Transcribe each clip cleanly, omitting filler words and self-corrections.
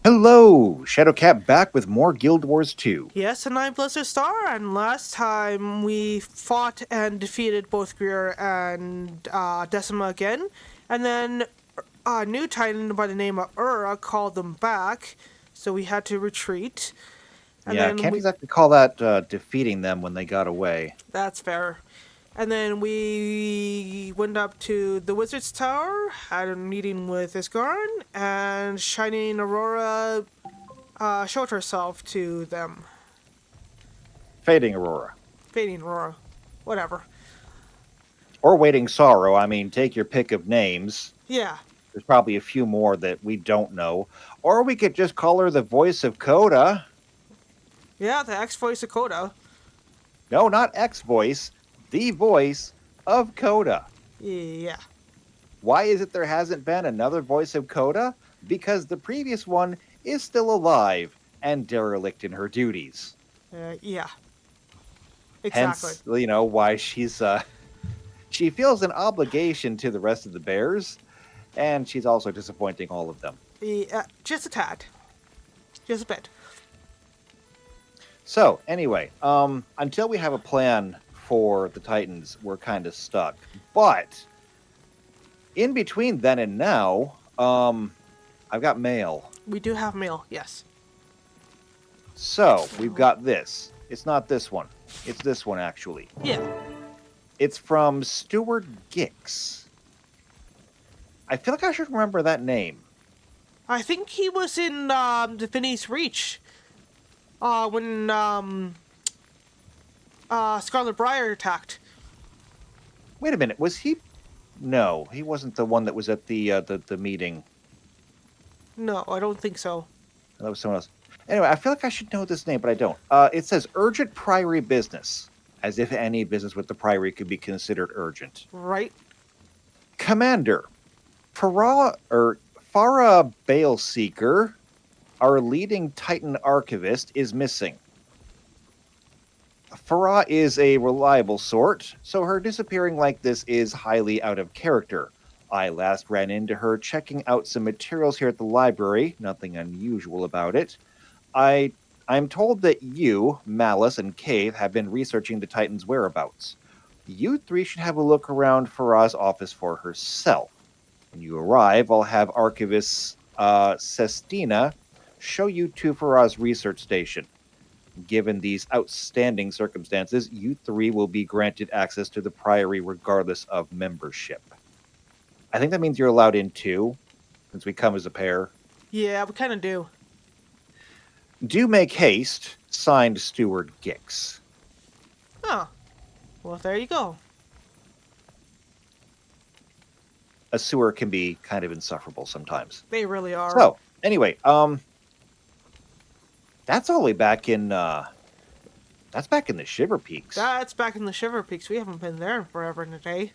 Hello, Shadowcat back with more Guild Wars 2. Yes, and I'm Blizzard Star, and last time we fought and defeated both Greer and Decima again, and then a new titan by the name of Ura called them back, so we had to retreat, and Yeah, then can't we... exactly call that defeating them when they got away. That's fair. And then we went up to the Wizard's Tower, had a meeting with Isgarn, and Shining Aurora showed herself to them. Fading Aurora. Fading Aurora. Whatever. Or Waiting Sorrow. I mean, take your pick of names. Yeah. There's probably a few more that we don't know. Or we could just call her the voice of Coda. Yeah, the ex-voice of Coda. No, not X-Voice. The voice of Coda. Yeah. Why is it there hasn't been another voice of Coda? Because the previous one is still alive and derelict in her duties. Yeah. Exactly. Hence, why she feels an obligation to the rest of the bears, and she's also disappointing all of them. Yeah, just a tad. Just a bit. So, anyway, until we have a plan for the Titans, we're kind of stuck. But in between then and now, I've got mail. We do have mail, yes. So, we've got this. It's not this one. It's this one, actually. Yeah. It's from Stuart Gix. I feel like I should remember that name. I think he was in Divinity's Reach. When Scarlet Briar attacked. Wait a minute, was he? No, he wasn't the one that was at the meeting. No, I don't think so. That was someone else. Anyway, I feel like I should know this name, but I don't. It says urgent Priory business, as if any business with the Priory could be considered urgent. Right. Commander, Farah Baleseeker, our leading Titan archivist, is missing. Farah is a reliable sort, so her disappearing like this is highly out of character. I last ran into her checking out some materials here at the library, nothing unusual about it. I'm told that you, Malice and Caithe, have been researching the Titan's whereabouts. You three should have a look around Farah's office for herself. When you arrive, I'll have Archivist Sestina show you to Farah's research station. Given these outstanding circumstances, you three will be granted access to the Priory regardless of membership. I think that means you're allowed in too, since we come as a pair. Yeah, we kind of do. Do make haste, signed Stuart Gix. Oh. Well, there you go. A sewer can be kind of insufferable sometimes. They really are. So, anyway, that's all the way back in, that's back in the Shiver Peaks. That's back in the Shiver Peaks. We haven't been there in forever and a day.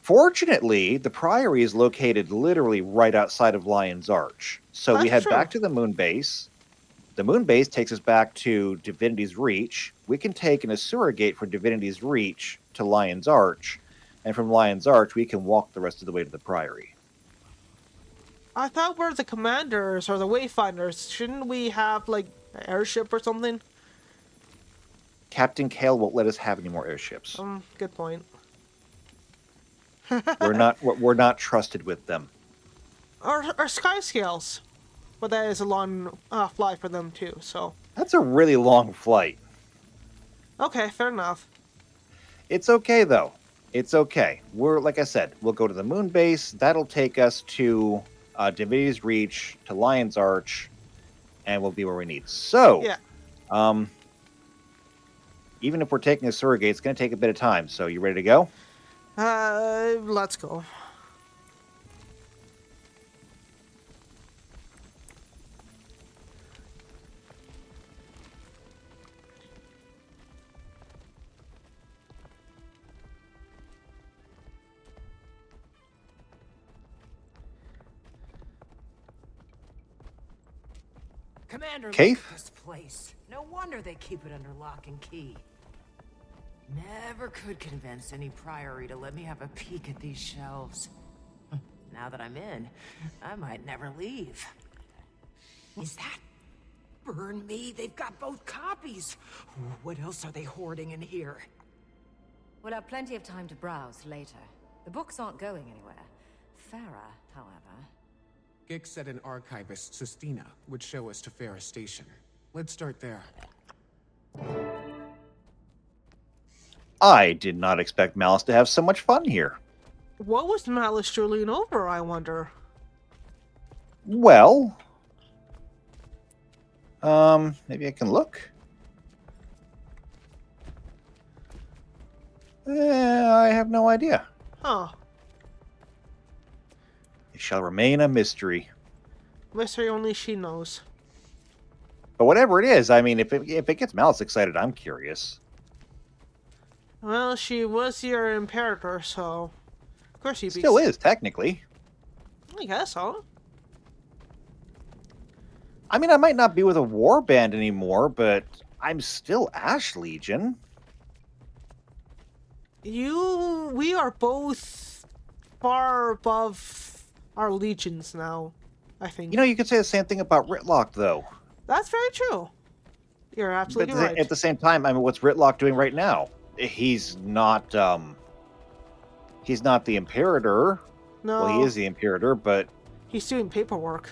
Fortunately, the Priory is located literally right outside of Lion's Arch. So we head back to the moon base. The moon base takes us back to Divinity's Reach. We can take an Asura gate from Divinity's Reach to Lion's Arch. And from Lion's Arch, we can walk the rest of the way to the Priory. I thought we're the commanders or the wayfinders. Shouldn't we have, like, an airship or something? Captain Kale won't let us have any more airships. Good point. We're not trusted with them. Or sky scales. But that is a long fly for them too, so... That's a really long flight. Okay, fair enough. It's okay, though. It's okay. Like I said, we'll go to the moon base. That'll take us to Divinity's Reach, to Lion's Arch, and we'll be where we need. So, yeah. Even if we're taking a surrogate, it's going to take a bit of time. So, you ready to go? Let's go. Commander, Caithe? look at this place. No wonder they keep it under lock and key. Never could convince any Priory to let me have a peek at these shelves. Now that I'm in, I might never leave. Is that... Burn me, they've got both copies. What else are they hoarding in here? We'll have plenty of time to browse later. The books aren't going anywhere. Farah, however... Gix said an archivist, Sistina, would show us to Farah Station. Let's start there. I did not expect Malice to have so much fun here. What was Malice drooling over, I wonder? Well... maybe I can look? I have no idea. Huh. It shall remain a mystery. Mystery only she knows. But whatever it is, I mean, if it gets Malice excited, I'm curious. Well, she was your imperator, so... Of course she'd be... Still is, technically. I guess so. I mean, I might not be with a warband anymore, but I'm still Ash Legion. We are both far above our legions now, I think. You know, you could say the same thing about Ritlock, though. That's very true. You're absolutely But right. at the same time, I mean, what's Ritlock doing right now? He's not the Imperator. No, Well, he is the Imperator, but he's doing paperwork.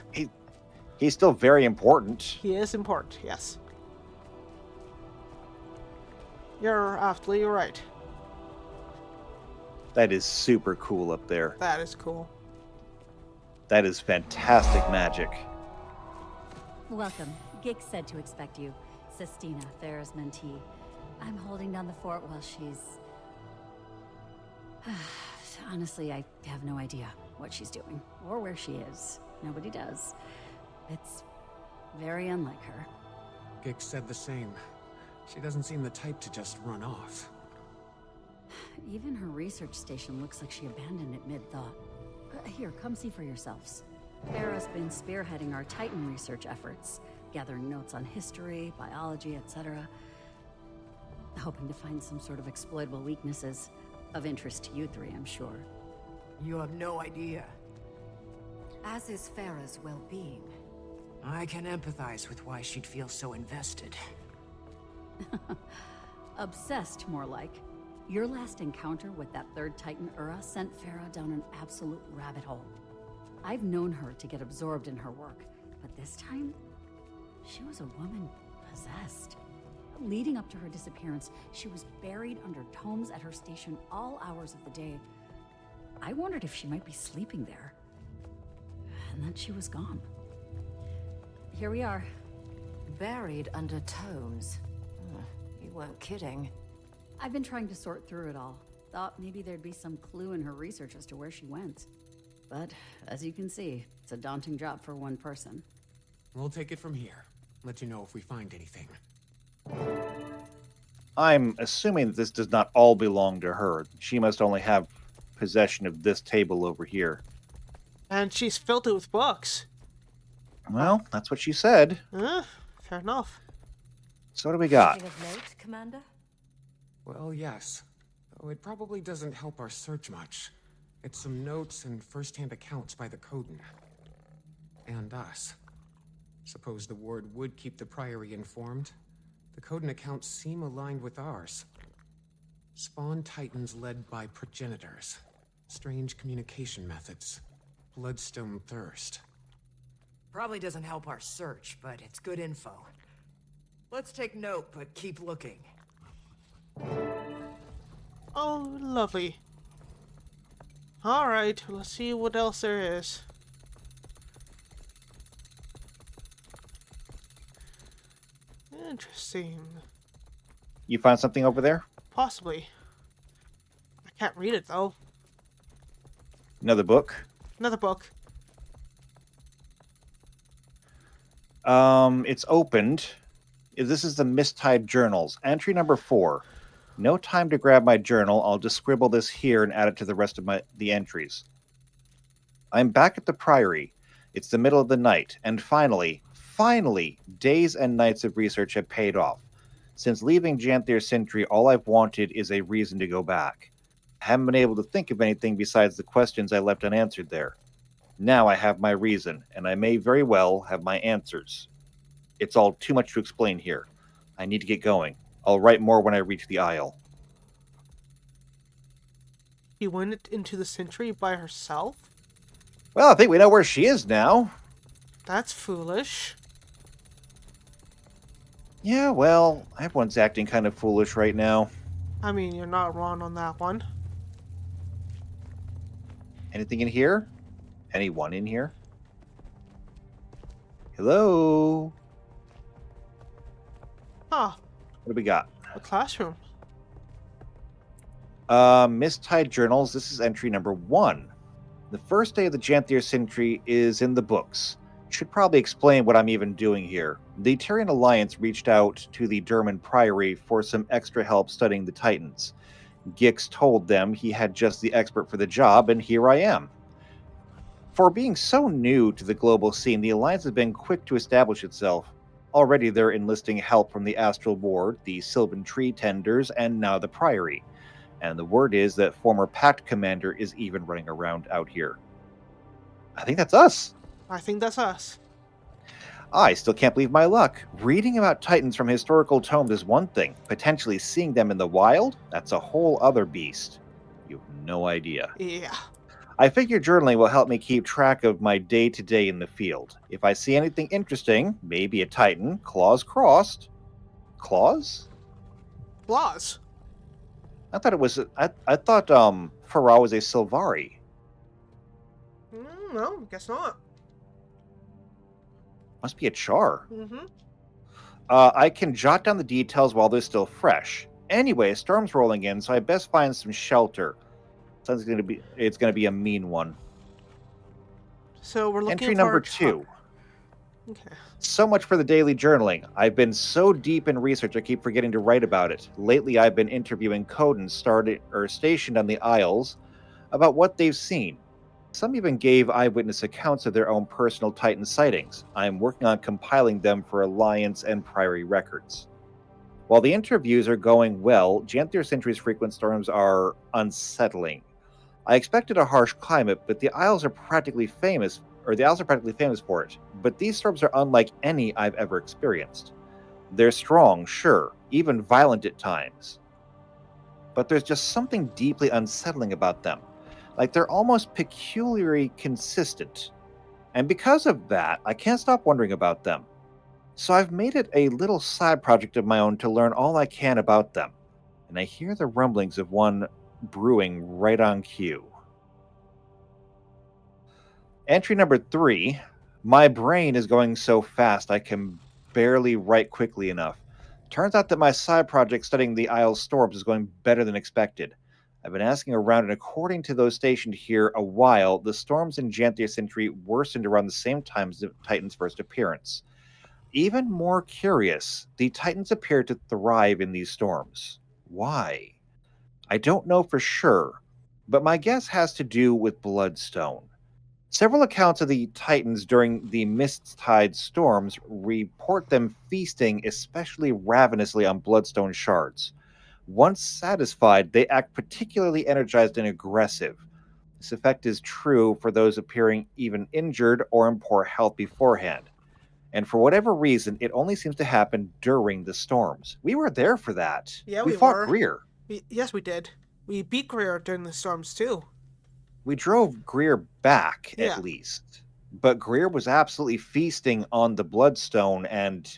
he's still very important. He is important, yes. You're absolutely right. That is super cool up there. That is cool. That is fantastic magic. Welcome. Gix said to expect you. Sistina, Farah's mentee. I'm holding down the fort while she's... Honestly, I have no idea what she's doing, or where she is. Nobody does. It's very unlike her. Gix said the same. She doesn't seem the type to just run off. Even her research station looks like she abandoned it mid-thought. Here, come see for yourselves. Farah's been spearheading our Titan research efforts, gathering notes on history, biology, etc. Hoping to find some sort of exploitable weaknesses. Of interest to you three, I'm sure. You have no idea. As is Farah's well-being. I can empathize with why she'd feel so invested. Obsessed, more like. Your last encounter with that third Titan Ura sent Farah down an absolute rabbit hole. I've known her to get absorbed in her work, but this time, she was a woman possessed. Leading up to her disappearance, she was buried under tomes at her station all hours of the day. I wondered if she might be sleeping there. And then she was gone. Here we are. Buried under tomes. You weren't kidding. I've been trying to sort through it all. Thought maybe there'd be some clue in her research as to where she went. But, as you can see, it's a daunting job for one person. We'll take it from here. Let you know if we find anything. I'm assuming that this does not all belong to her. She must only have possession of this table over here. And she's filled it with books. Well, that's what she said. Fair enough. So what do we got? Anything of note, Commander? Well, yes. Though it probably doesn't help our search much. It's some notes and first-hand accounts by the Coden. And us. Suppose the ward would keep the Priory informed. The Coden accounts seem aligned with ours. Spawn titans led by progenitors. Strange communication methods. Bloodstone thirst. Probably doesn't help our search, but it's good info. Let's take note, but keep looking. Oh, lovely. Alright, let's see what else there is. Interesting. You find something over there? Possibly. I can't read it, though. Another book? Another book. It's opened. This is the Mistide Journals. Entry number 4. No time to grab my journal. I'll just scribble this here and add it to the rest of the entries. I'm back at the Priory. It's the middle of the night, and finally, days and nights of research have paid off. Since leaving Janthir Sentry, all I've wanted is a reason to go back. I haven't been able to think of anything besides the questions I left unanswered there. Now I have my reason, and I may very well have my answers. It's all too much to explain here. I need to get going. I'll write more when I reach the Isle. She went into the Century by herself? Well, I think we know where she is now. That's foolish. Yeah, well, everyone's acting kind of foolish right now. I mean, you're not wrong on that one. Anything in here? Anyone in here? Hello? Huh, What do we got? a classroom. Mistide Journals. This is entry number 1. The first day of the Janthir Century is in the books. Should probably explain what I'm even doing here. The Tyrian Alliance reached out to the Derman Priory for some extra help studying the Titans. Gix told them he had just the expert for the job, and here I am. For being so new to the global scene, the Alliance has been quick to establish itself. Already they're enlisting help from the Astral Ward, the Sylvan Tree Tenders, and now the Priory. And the word is that former Pact Commander is even running around out here. I think that's us. I think that's us. I still can't believe my luck. Reading about Titans from historical tomes is one thing. Potentially seeing them in the wild? That's a whole other beast. You have no idea. Yeah. I figure journaling will help me keep track of my day-to-day in the field. If I see anything interesting, maybe a Titan, claws crossed. Claws? Laws. I thought it was... I thought, Farah was a Sylvari. No, guess not. Must be a Char. Mm-hmm. I can jot down the details while they're still fresh. Anyway, a storm's rolling in, so I best find some shelter. Sounds it's gonna be a mean one. So we're looking Entry for number a 2. Okay. So much for the daily journaling. I've been so deep in research I keep forgetting to write about it. Lately I've been interviewing Codens stationed on the Isles about what they've seen. Some even gave eyewitness accounts of their own personal Titan sightings. I'm working on compiling them for Alliance and Priory records. While the interviews are going well, Janthir Century's frequent storms are unsettling. I expected a harsh climate, but the Isles are practically famous for it. But these storms are unlike any I've ever experienced. They're strong, sure, even violent at times. But there's just something deeply unsettling about them. Like they're almost peculiarly consistent. And because of that, I can't stop wondering about them. So I've made it a little side project of my own to learn all I can about them. And I hear the rumblings of one brewing right on cue. Entry number 3. My brain is going so fast I can barely write quickly enough. Turns out that my side project studying the Isle's storms is going better than expected. I've been asking around, and according to those stationed here a while, the storms in Janthir Century worsened around the same time as the Titan's first appearance. Even more curious, the Titans appear to thrive in these storms. Why? I don't know for sure, but my guess has to do with Bloodstone. Several accounts of the Titans during the Mist-Tide storms report them feasting especially ravenously on Bloodstone shards. Once satisfied, they act particularly energized and aggressive. This effect is true for those appearing even injured or in poor health beforehand. And for whatever reason, it only seems to happen during the storms. We were there for that. Yeah, we we fought were. Greer. Yes, we did. We beat Greer during the storms, too. We drove Greer back, Yeah. at least. But Greer was absolutely feasting on the Bloodstone, and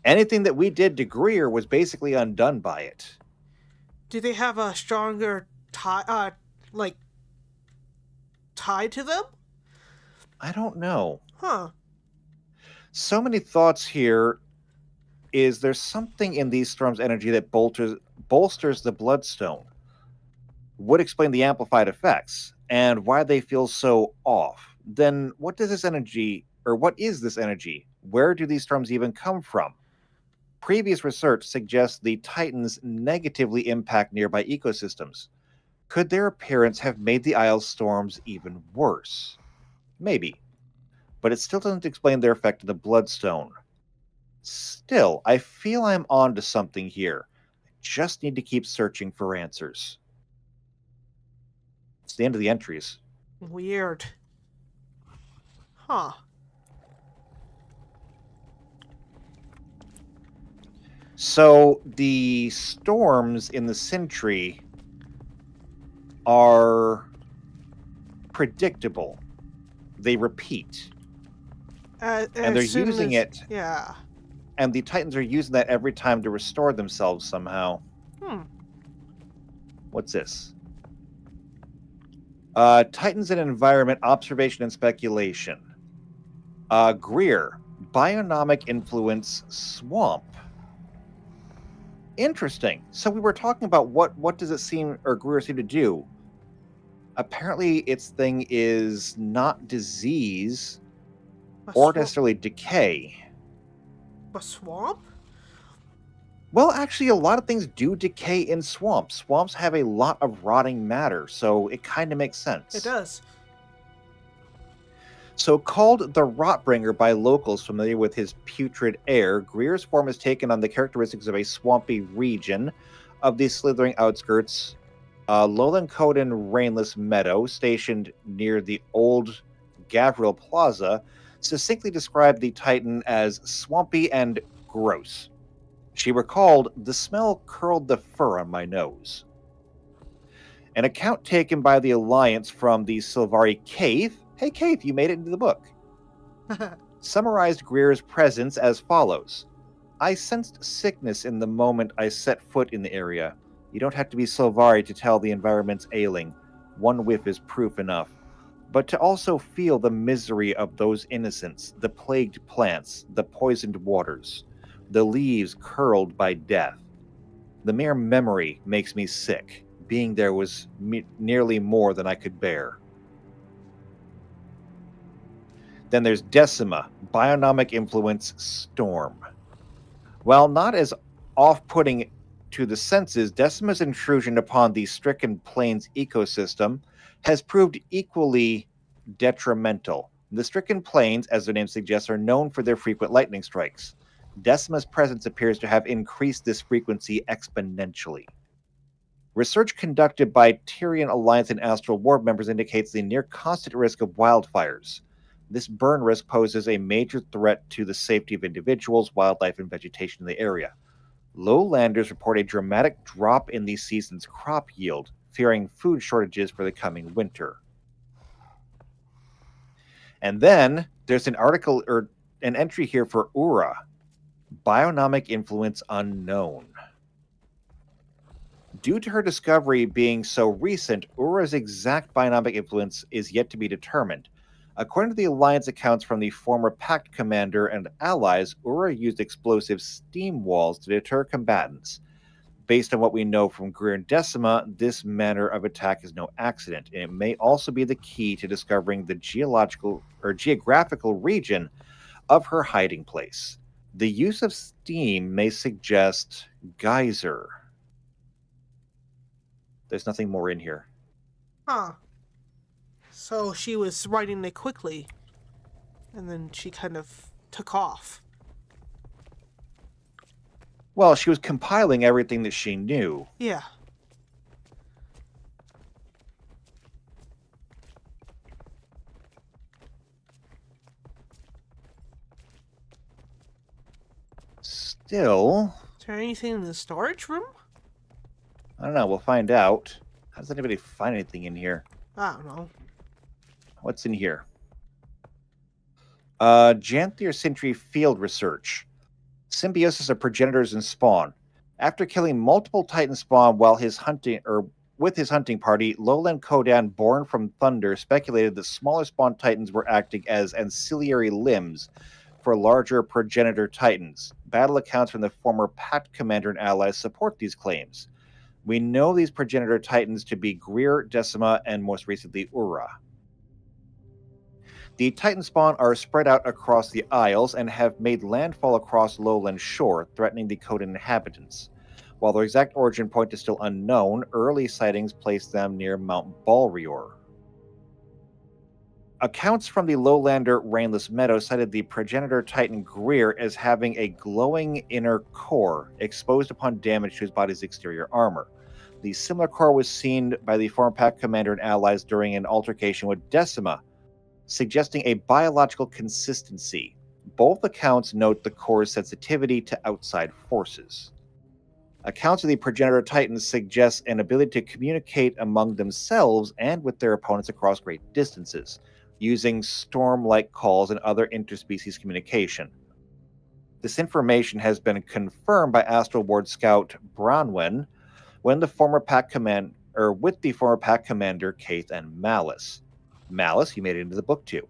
anything that we did to Greer was basically undone by it. Do they have a stronger tie to them? I don't know. Huh. So many thoughts here. Is there something in these storms' energy that bolsters the Bloodstone? Would explain the amplified effects and why they feel so off. Then what is this energy? Where do these storms even come from? Previous research suggests the Titans negatively impact nearby ecosystems. Could their appearance have made the Isle's storms even worse? Maybe. But it still doesn't explain their effect on the Bloodstone. Still, I feel I'm onto something here. I just need to keep searching for answers. It's the end of the entries. Weird. Huh. So the storms in the Sentry are predictable. They repeat. And they're using it. Yeah. And the Titans are using that every time to restore themselves somehow. What's this? Titans and environment observation and speculation. Greer, bionomic influence swamp. Interesting. So we were talking about what does it seem, or Greer seem to do? Apparently its thing is not disease or necessarily decay. A swamp? Well, actually, a lot of things do decay in swamps. Swamps have a lot of rotting matter, so it kind of makes sense. It does. So called the Rotbringer by locals familiar with his putrid air, Greer's form is taken on the characteristics of a swampy region of the slithering outskirts. Lowland Coden Rainless Meadow, stationed near the old Gavril Plaza, succinctly described the Titan as swampy and gross. She recalled, "The smell curled the fur on my nose." An account taken by the Alliance from the Sylvari Caithe. Hey, Caithe, you made it into the book. Summarized Greer's presence as follows. "I sensed sickness in the moment I set foot in the area. You don't have to be Sylvari to tell the environment's ailing. One whiff is proof enough. But to also feel the misery of those innocents, the plagued plants, the poisoned waters, the leaves curled by death. The mere memory makes me sick. Being there was nearly more than I could bear." Then there's Decima, bionomic influence storm. While not as off-putting to the senses, Decima's intrusion upon the stricken plains ecosystem has proved equally detrimental. The stricken plains, as their name suggests, are known for their frequent lightning strikes. Decima's presence appears to have increased this frequency exponentially. Research conducted by Tyrian Alliance and Astral Ward members indicates the near constant risk of wildfires. This burn risk poses a major threat to the safety of individuals, wildlife, and vegetation in the area. Lowlanders report a dramatic drop in the season's crop yield, fearing food shortages for the coming winter. And then there's an article or an entry here for Ura. Bionomic influence unknown. Due to her discovery being so recent, Ura's exact bionomic influence is yet to be determined. According to the Alliance accounts from the former Pact commander and allies, Ura used explosive steam walls to deter combatants. Based on what we know from Greer and Decima, this manner of attack is no accident, and it may also be the key to discovering the geographical region of her hiding place. The use of steam may suggest geyser. There's nothing more in here. Huh. So she was writing it quickly, and then she kind of took off. Well, she was compiling everything that she knew. Yeah. Still, Is there anything in the storage room? I don't know. We'll find out. How does anybody find anything in here? I don't know. What's in here? Janthir Sentry field research. Symbiosis of progenitors and spawn. After killing multiple Titan spawn with his hunting party, Lowland Kodan, born from Thunder, speculated that smaller spawn Titans were acting as ancillary limbs for larger progenitor Titans. Battle accounts from the former Pact commander and allies support these claims. We know these progenitor Titans to be Greer, Decima, and most recently Ura. The Titan spawn are spread out across the Isles and have made landfall across Lowland shore, threatening the Coden inhabitants. While their exact origin point is still unknown, early sightings place them near Mount Balrior. Accounts from the Lowlander Rainless Meadow cited the progenitor Titan Greer as having a glowing inner core exposed upon damage to his body's exterior armor. The similar core was seen by the former Pact commander and allies during an altercation with Decima. suggesting a biological consistency. Both accounts note the core's sensitivity to outside forces. Accounts of the progenitor titans suggest an ability to communicate among themselves and with their opponents across great distances, using storm-like calls and other interspecies communication. This information has been confirmed by Astral Ward Scout Bronwyn with the former pack commander Caithe and Malice. Malice, you made it into the book too.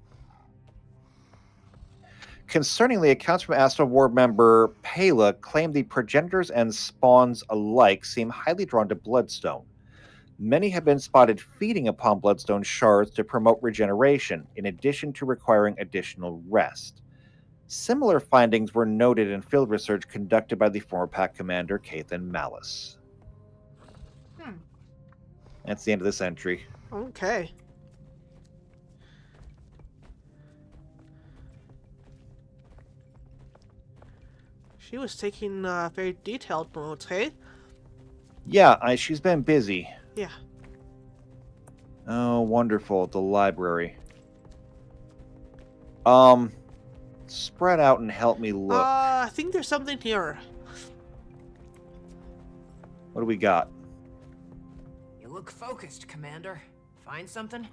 Concerningly, accounts from Astral Ward member Pela claim the progenitors and spawns alike seem highly drawn to bloodstone. Many have been spotted feeding upon bloodstone shards to promote regeneration, in addition to requiring additional rest. Similar findings were noted in field research conducted by the former pack commander Caithe and Malice. That's the end of this entry. Okay. She was taking very detailed notes, hey? Yeah, she's been busy. Yeah. Oh, wonderful. The library. Spread out and help me look. I think there's something here. What do we got? You look focused, Commander. Find something?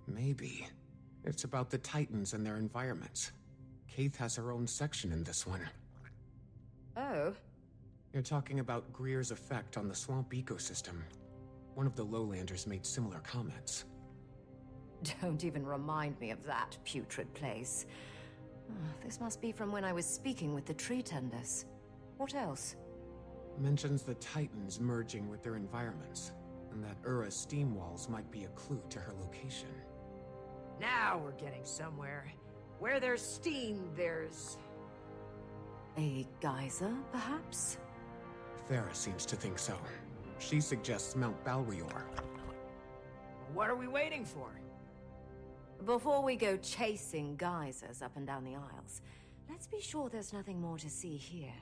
Maybe. It's about the Titans and their environments. Caithe has her own section in this one. Oh, You're talking about Greer's effect on the swamp ecosystem. One of the lowlanders made similar comments. don't even remind me of that putrid place. This must be from when I was speaking with the tree tenders. What else? Mentions the Titans merging with their environments, and that Ura's steam walls might be a clue to her location. Now we're getting somewhere. Where there's steam, there's... A geyser, perhaps? Farah seems to think so. She suggests Mount Balrior. What are we waiting for? Before we go chasing geysers up and down the aisles, let's be sure there's nothing more to see here.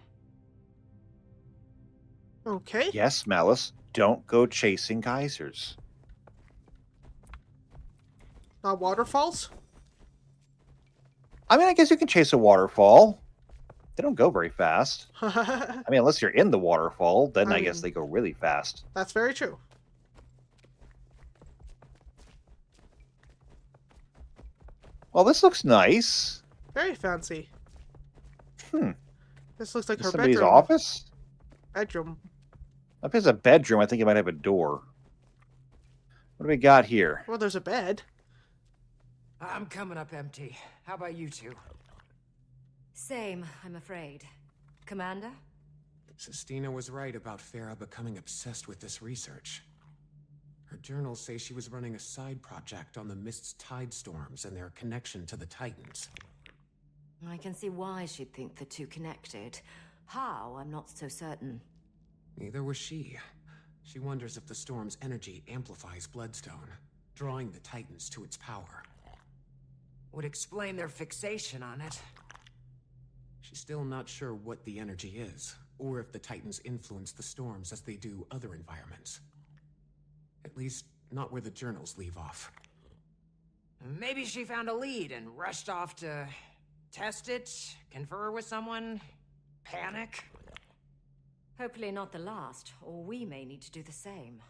Okay. Yes, Malice. Don't go chasing geysers. Waterfalls? I mean, I guess you can chase a waterfall. They don't go very fast. That's I mean, unless you're in the waterfall, then I I guess mean- they go really fast. very true. Well, this looks nice. Very fancy. This looks like her Somebody's bedroom. office? Bedroom. If it's a bedroom, I think it might have a door. What do we got here? Well, there's a bed. I'm coming up empty. How about you two? Same, I'm afraid. Commander? Sistina was right about Farah becoming obsessed with this research. Her journals say she was running a side project on the Mist's tide storms and their connection to the Titans. I can see why she'd think the two connected. How, I'm not so certain. Neither was she. She wonders if the storm's energy amplifies Bloodstone, drawing the Titans to its power. Would explain their fixation on it. She's still not sure what the energy is, or if the Titans influence the storms as they do other environments. At least, not where the journals leave off. Maybe she found a lead and rushed off to test it, confer with someone, panic. Hopefully not the last, or we may need to do the same.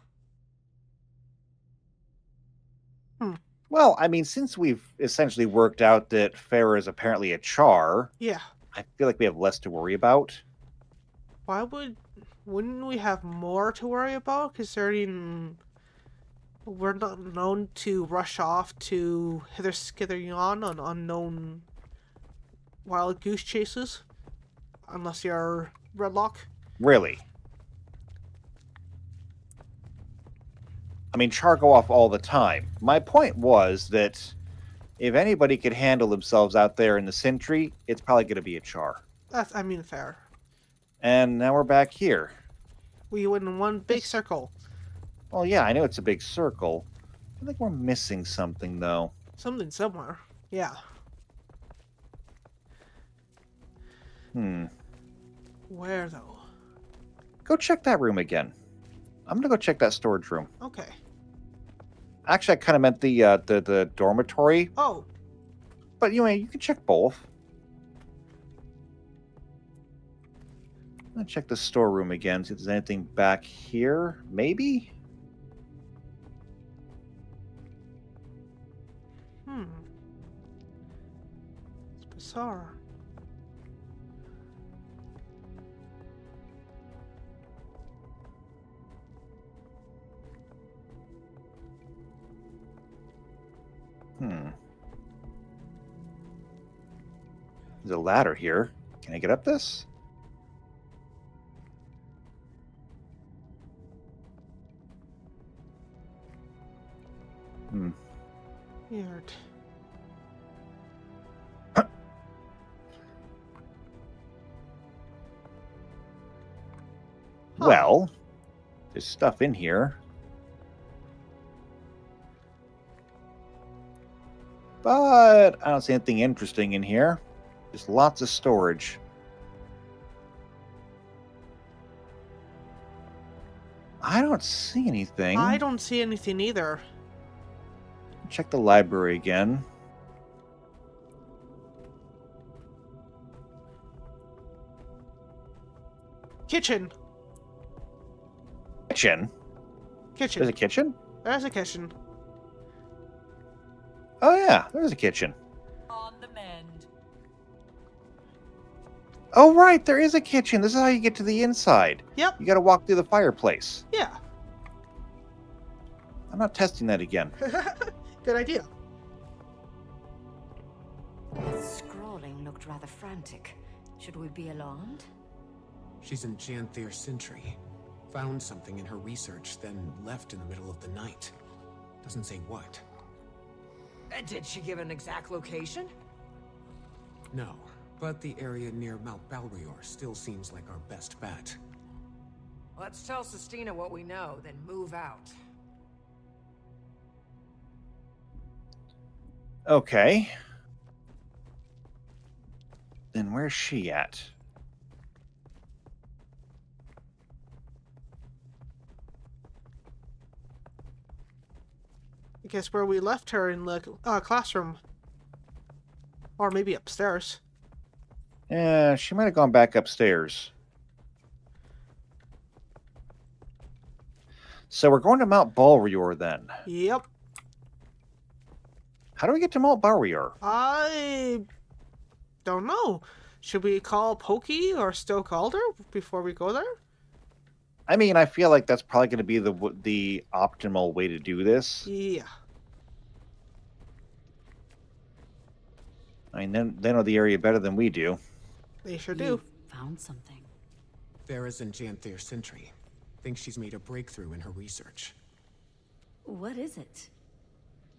Well, I mean, since we've essentially worked out that Farah is apparently a char, Yeah. I feel like we have less to worry about. Wouldn't we have more to worry about, considering we're not known to rush off to hither skither on unknown wild goose chases? Unless you're Redlock. Really. I mean, char go off all the time. My point was that if anybody could handle themselves out there in the Sentry, it's probably going to be a char. That's, fair. And now we're back here. We went in one big circle. Well, yeah, I know it's a big circle. I think we're missing something, though. Something somewhere. Yeah. Where, though? Go check that room again. I'm going to go check that storage room. Okay. Actually, I kind of meant the dormitory, Oh, but you can check both. I'm gonna check the storeroom again, see if there's anything back here. Maybe? it's bizarre. There's a ladder here. Can I get up this? Weird. Well, there's stuff in here. But I don't see anything interesting in here. Just lots of storage. I don't see anything. I don't see anything either. Check the library again. Kitchen. Kitchen? Kitchen. There's a kitchen? There's a kitchen. Oh yeah, there's a kitchen. On the mend. Oh right, there is a kitchen. This is how you get to the inside. Yep. You gotta walk through the fireplace. Yeah. I'm not testing that again. Good idea. The scrawling looked rather frantic. Should we be alarmed? She's in Janthir Sentry. Found something in her research, then left in the middle of the night. Doesn't say what. Did she give an exact location? No, but the area near Mount Balrior still seems like our best bet. Let's tell Sistina what we know, then move out. Okay. Then where's she at? I guess where we left her in the classroom. Or maybe upstairs. Yeah, she might have gone back upstairs. So we're going to Mount Balrior then. Yep. How do we get to Mount Balrior? I don't know. Should we call Pokey or Stoic Alder before we go there? I mean, I feel like that's probably going to be the optimal way to do this. Yeah. I mean, they know the area better than we do. They sure You do. found something. Vera's in Janthir Sentry. Thinks she's made a breakthrough in her research. What is it?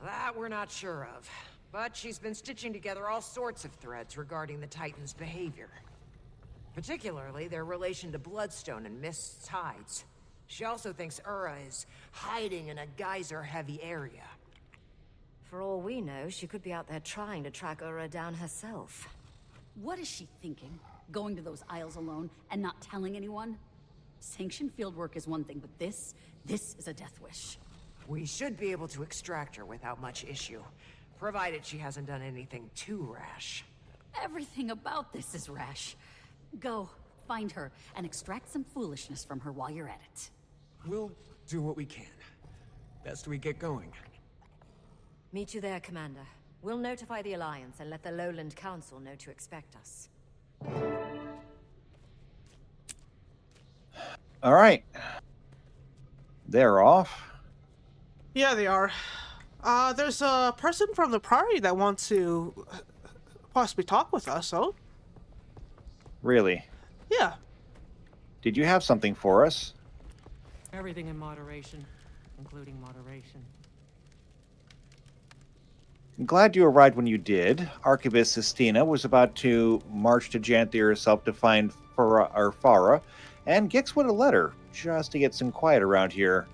That we're not sure of. But she's been stitching together all sorts of threads regarding the Titans' behavior. Particularly their relation to Bloodstone and Mist's hides. She also thinks Ura is hiding in a geyser-heavy area. For all we know, she could be out there trying to track Ura down herself. What is she thinking? Going to those isles alone and not telling anyone? Sanctioned fieldwork is one thing, but this is a death wish. We should be able to extract her without much issue, provided she hasn't done anything too rash. Everything about this is rash. Go, find her, and extract some foolishness from her while you're at it. We'll do what we can. Best we get going. Meet you there, Commander. We'll notify the Alliance and let the Lowland Council know to expect us. All right. They're off. Yeah, they are. There's a person from the Priory that wants to possibly talk with us, so... Really? Yeah. Did you have something for us? Everything in moderation, including moderation. I'm glad you arrived when you did. Archivist Sistina was about to march to Janthir herself to find Farah, and Gix would have let her, just to get some quiet around here.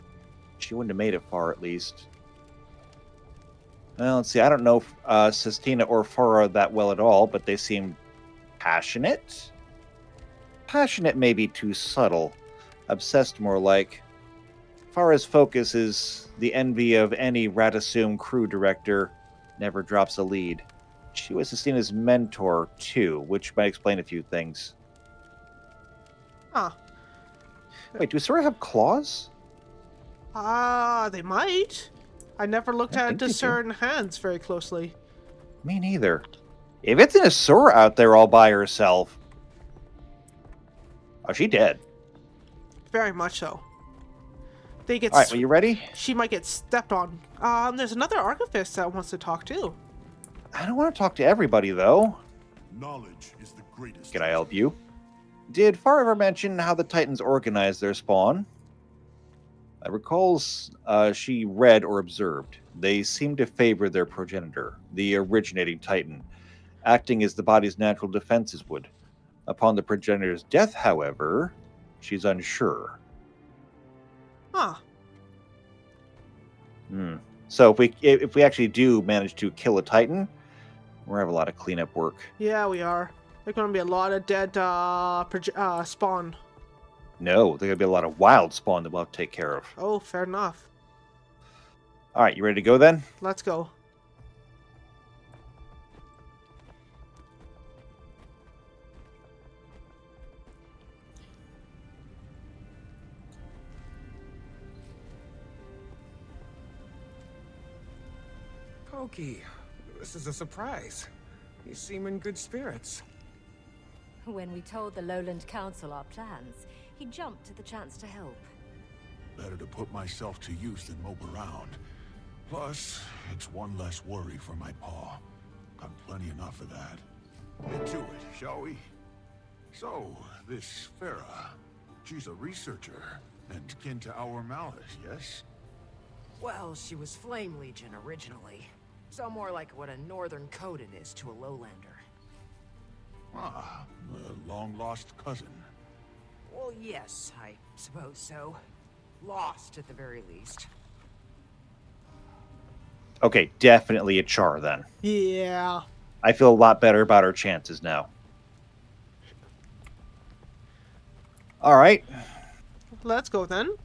She wouldn't have made it far, at least. Well, let's see. I don't know Sistina or Farah that well at all, but they seem passionate. Passionate may be too subtle. Obsessed more like. far as focus is the envy of any Ratasum crew director, never drops a lead. She was Sistina's mentor, too, which might explain a few things. Huh. Wait, do Sora have claws? They might. I never looked I at think they do. discern hands very closely. Me neither. If it's an Asura out there all by herself... Oh, she dead. Very much so. They get. Alright, well, you ready? She might get stepped on. There's another archivist that wants to talk too. I don't want to talk to everybody, though. Knowledge is the greatest. Can I help you? Did Far ever mention how the Titans organize their spawn? I recall she read or observed. They seem to favor their progenitor, the originating Titan, acting as the body's natural defenses would. Upon the progenitor's death, however, she's unsure. Huh. So if we actually do manage to kill a Titan, we're gonna have a lot of cleanup work. Yeah, we are. There's going to be a lot of dead spawn. No, there's gonna be a lot of wild spawn that we'll have to take care of. Oh, fair enough. All right, you ready to go then? Let's go. Pokey, this is a surprise. You seem in good spirits. When we told the Lowland Council our plans, he jumped at the chance to help. Better to put myself to use than mope around. Plus, it's one less worry for my paw. Got plenty enough of that. Get to it, shall we? So, this Farah, she's a researcher and kin to our Malice, yes? Well, she was Flame Legion originally. So more like what a Northern Coden is to a Lowlander. Ah, a long-lost cousin. Well, yes, I suppose so. Lost, at the very least. Okay, definitely a Char then. Yeah. I feel a lot better about our chances now. All right. Let's go then.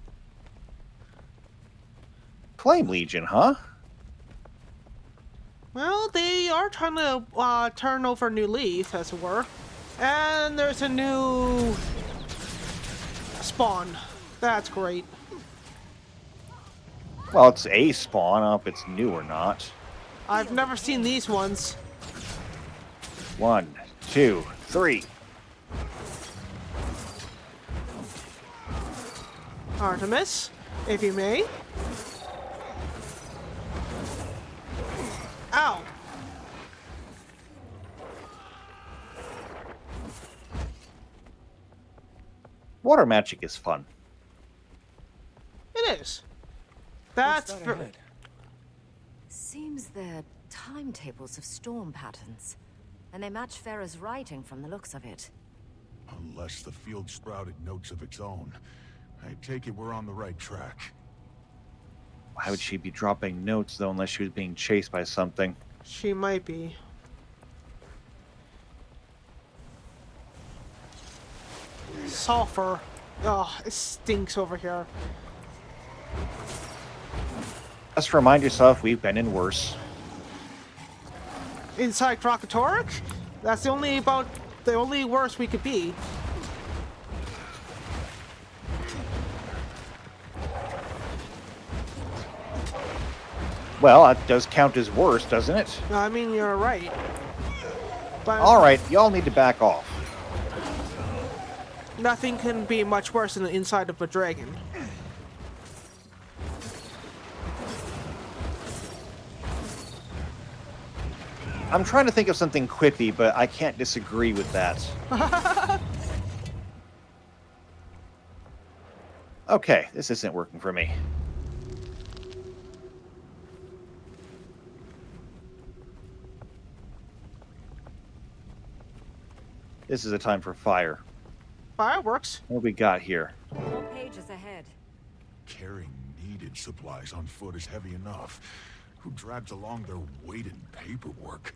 Flame Legion, huh? Well, they are trying to turn over a new leaf, as it were. And there's a new spawn. That's great. Well, it's a spawn. I don't know if it's new or not. I've never seen these ones. 1, 2, 3. Artemis, if you may. Ow! Water magic is fun. It is. That's What's that ahead? Seems they're timetables of storm patterns. And they match Farah's writing from the looks of it. Unless the field sprouted notes of its own. I take it we're on the right track. Why would she be dropping notes, though, unless she was being chased by something? She might be. Sulfur. Oh, it stinks over here. Just remind yourself we've been in worse. Inside Krakatorik? That's the only worse we could be. Well, that does count as worse, doesn't it? I mean, you're right. But All right, y'all need to back off. nothing can be much worse than the inside of a dragon. I'm trying to think of something quippy, but I can't disagree with that. Okay, this isn't working for me. This is a time for fire. Fireworks? What do we got here? 4 pages ahead. Carrying needed supplies on foot is heavy enough. Who drags along their weight in paperwork?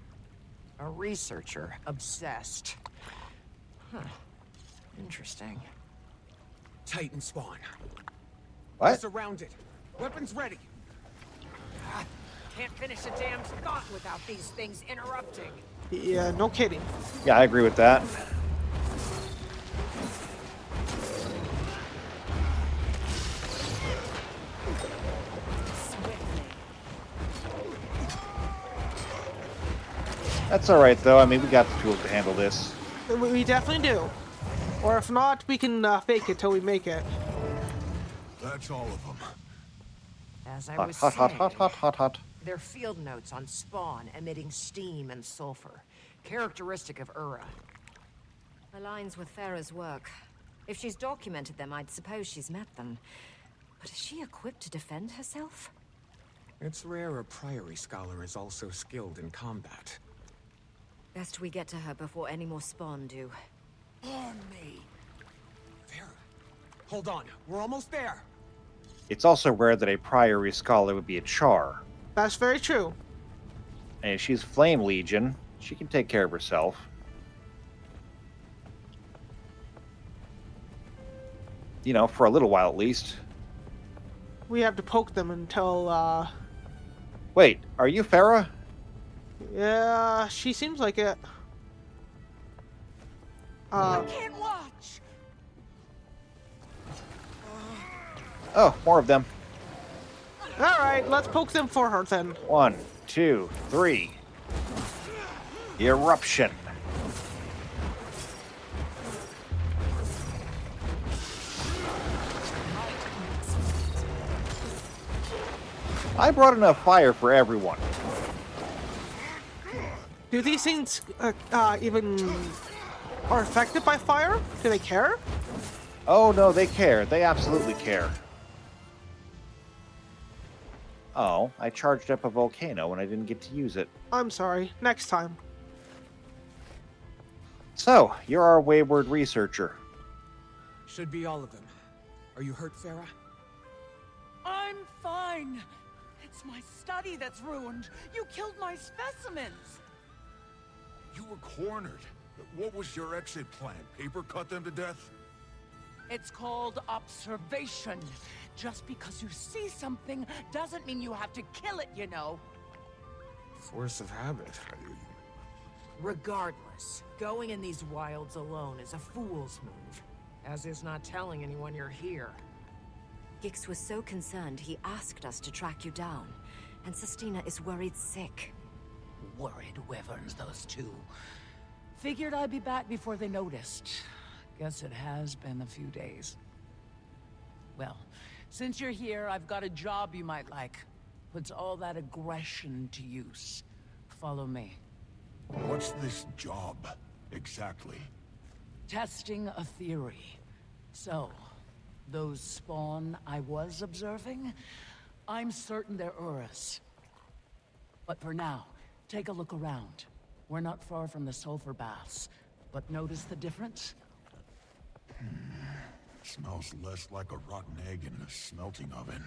A researcher, obsessed. Huh. Interesting. Titan spawn. What? We're surrounded. Weapons ready. Can't finish a damn thought without these things interrupting. Yeah, no kidding. Yeah, I agree with that. That's alright, though. I mean, we got the tools to handle this. We definitely do. Or if not, we can fake it till we make it. That's all of them. As I Hot, was hot, hot, saying, hot, hot, hot, hot. they're field notes on spawn emitting steam and sulfur, characteristic of Ura. Aligns with Farah's work. If she's documented them, I'd suppose she's met them. But is she equipped to defend herself? It's rare a Priory scholar is also skilled in combat. Best we get to her before any more spawn do. On me. Farah, hold on. We're almost there. It's also rare that a Priory scholar would be a Char. That's very true. And if she's Flame Legion, she can take care of herself. You know, for a little while at least. We have to poke them until, Wait, are you Farah? yeah, she seems like it. Can't watch. Oh, more of them. Alright, let's poke them for her then. 1, 2, 3. Eruption. I brought enough fire for everyone. Do these things even are affected by fire? Do they care? Oh no, they care. They absolutely care. Oh, I charged up a volcano and I didn't get to use it. I'm sorry. Next time. So, you're our wayward researcher. Should be all of them. Are you hurt, Farah? I'm fine. It's my study that's ruined. You killed my specimens. You were cornered. What was your exit plan? Paper cut them to death? It's called observation. Just because you see something doesn't mean you have to kill it, you know. Force of habit. Regardless, going in these wilds alone is a fool's move, as is not telling anyone you're here. Gix was so concerned he asked us to track you down. And Sestina is worried sick. Worried wyverns, those two. Figured I'd be back before they noticed. Guess it has been a few days. Well, since you're here, I've got a job you might like. Puts all that aggression to use. Follow me. What's this job, exactly? Testing a theory. So, those spawn I was observing, I'm certain they're Urus. But for now, take a look around. We're not far from the sulfur baths, but notice the difference? Smells less like a rotten egg in a smelting oven.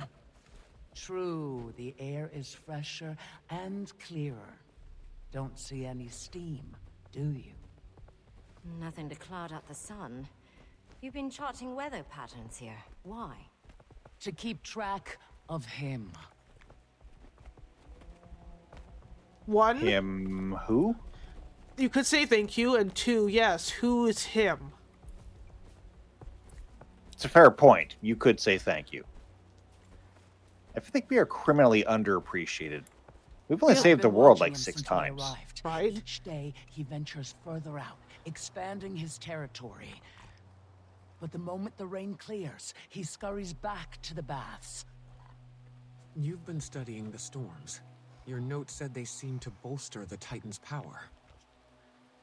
True, the air is fresher and clearer. Don't see any steam, do you? Nothing to cloud out the sun. You've been charting weather patterns here. Why? To keep track of him. One, Him who? you could say thank you, and two, yes, who is him? It's a fair point. You could say thank you. I think we are criminally underappreciated. We've only I've saved the been world watching like him 6 since I times. arrived. Right. Each day, he ventures further out, expanding his territory. But the moment the rain clears, he scurries back to the baths. You've been studying the storms. Your note said they seem to bolster the Titan's power.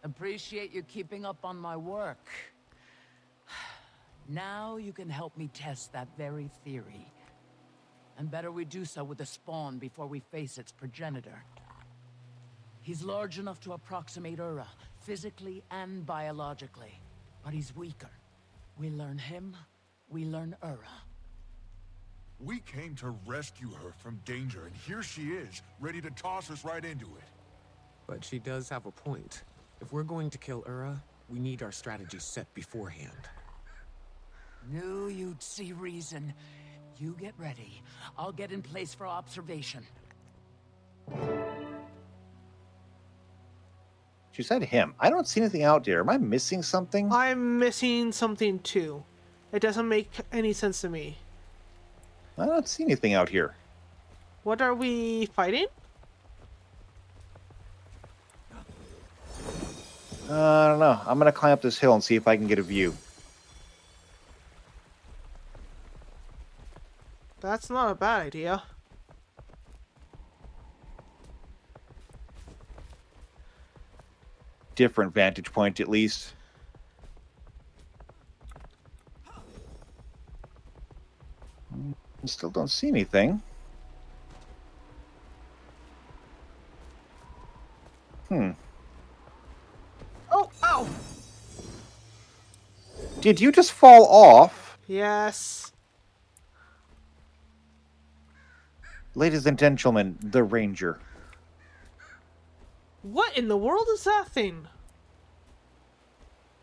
Appreciate you keeping up on my work. Now you can help me test that very theory. And better we do so with the spawn before we face its progenitor. He's large enough to approximate Ura, physically and biologically. But he's weaker. We learn him, we learn Ura. We came to rescue her from danger, and here she is, ready to toss us right into it. But she does have a point. If we're going to kill Ura, we need our strategy set beforehand. Knew you'd see reason. You get ready. I'll get in place for observation. She said him. I don't see anything out there. Am I missing something? I'm missing something too. It doesn't make any sense to me. I don't see anything out here. What are we fighting? I don't know. I'm going to climb up this hill and see if I can get a view. That's not a bad idea. Different vantage point, at least. Still don't see anything. Oh, ow! Did you just fall off? Yes. Ladies and gentlemen, the Ranger. What in the world is that thing?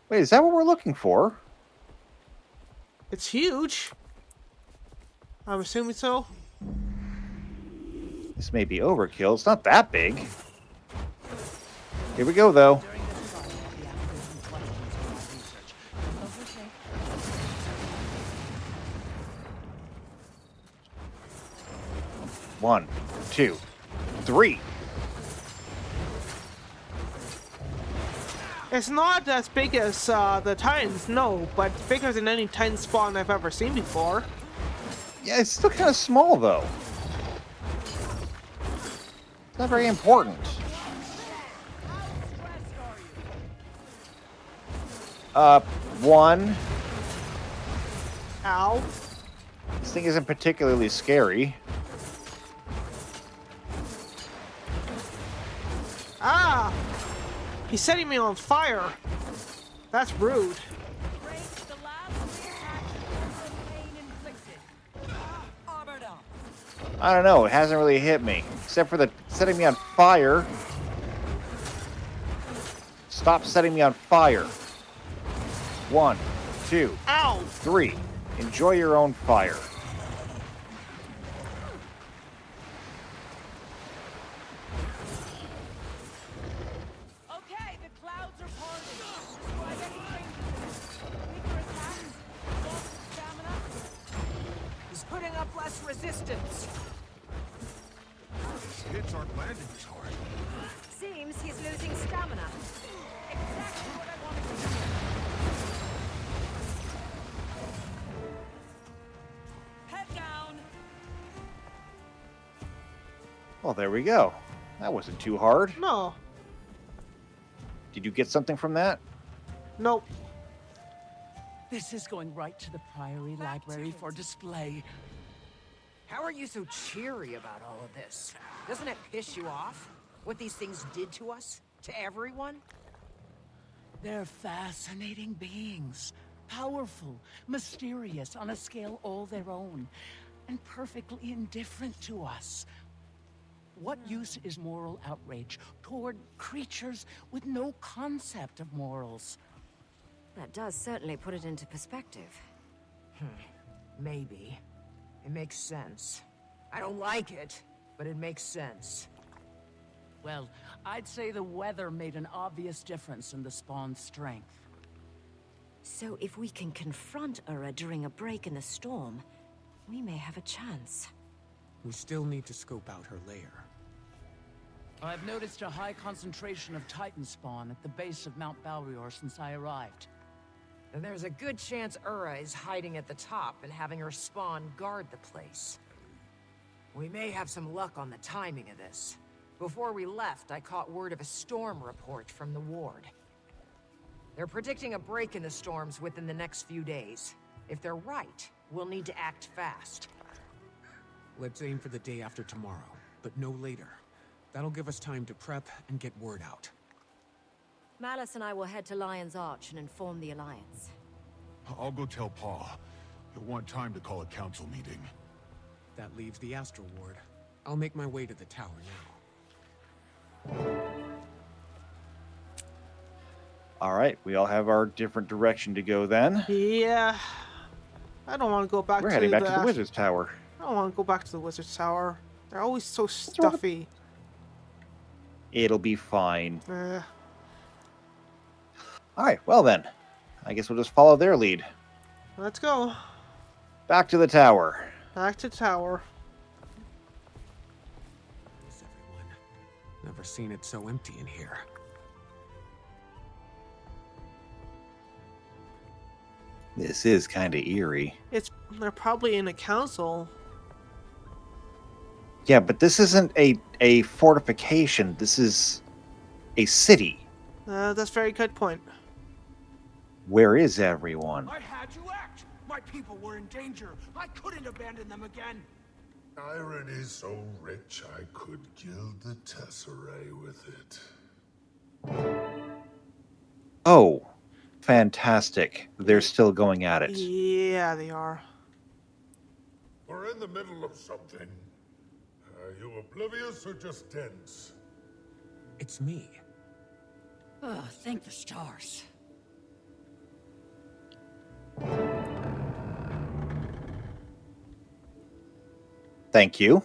Wait, is that what we're looking for? It's huge. I'm assuming so. This may be overkill. It's not that big. Here we go, though. During this trial, I'll be asking some questions for my research. Okay. One, two, three. It's not as big as the Titans, no, but bigger than any Titan spawn I've ever seen before. Yeah, it's still kind of small, though. It's not very important. One. Ow. This thing isn't particularly scary. Ah! He's setting me on fire. That's rude. I don't know. It hasn't really hit me. Except for the setting me on fire. Stop setting me on fire. One, two, Ow! three. Enjoy your own fire. Okay, the clouds are parting. Describe any changes. Weaker attacks, loss of stamina. He's putting up less resistance. His hits aren't landing as hard. Seems he's losing stamina. Exactly what I wanted to hear. Head down. Well, there we go. That wasn't too hard. No. Did you get something from that? Nope. This is going right to the Priory library for display. How are you so cheery about all of this? Doesn't it piss you off? What these things did to us? To everyone? They're fascinating beings. Powerful, mysterious on a scale all their own, and perfectly indifferent to us. What use is moral outrage toward creatures with no concept of morals? That does certainly put it into perspective. Maybe. It makes sense. I don't like it, but it makes sense. Well, I'd say the weather made an obvious difference in the spawn's strength. So if we can confront Ura during a break in the storm, we may have a chance. We still need to scope out her lair. I've noticed a high concentration of Titan spawn at the base of Mount Balrior since I arrived. And there's a good chance Ura is hiding at the top and having her spawn guard the place. We may have some luck on the timing of this. Before we left, I caught word of a storm report from the ward. They're predicting a break in the storms within the next few days. If they're right, we'll need to act fast. Let's aim for the day after tomorrow, but no later. That'll give us time to prep and get word out. Malice and I will head to Lion's Arch and inform the Alliance. I'll go tell Pa. He'll want time to call a council meeting. That leaves the Astral Ward. I'll make my way to the tower now. All right, we all have our different direction to go then. Yeah. I don't want to go back We're to heading back to the Ash- Wizard's Tower. I don't want to go back to the Wizard's Tower. They're always so wrong with- stuffy. It'll be fine. Eh. Alright, well then. I guess we'll just follow their lead. Let's go. Back to the tower. Back to tower. Is everyone? Never seen it so empty in here. This is kind of eerie. They're probably in a council. Yeah, but this isn't a fortification. This is a city. That's a very good point. Where is everyone? I had to act. My people were in danger. I couldn't abandon them again. Iron is so rich I could gild the tesserae with it. Oh, fantastic. They're still going at it. Yeah, they are. We're in the middle of something. Are you oblivious or just dense? It's me. Oh, thank the stars. Thank you.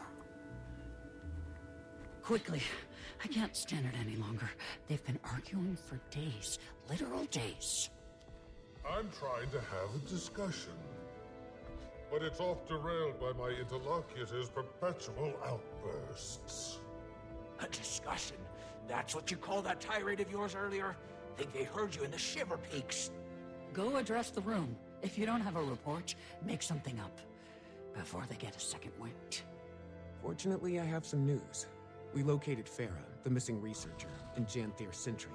Quickly. I can't stand it any longer. They've been arguing for days. Literal days. I'm trying to have a discussion. But it's off derailed by my interlocutor's perpetual outbursts. A discussion? That's what you called that tirade of yours earlier? Think they heard you in the Shiver Peaks. Go address the room. If you don't have a report, make something up. Before they get a second wind. Fortunately, I have some news. We located Farah, the missing researcher, in Janthir Sentry.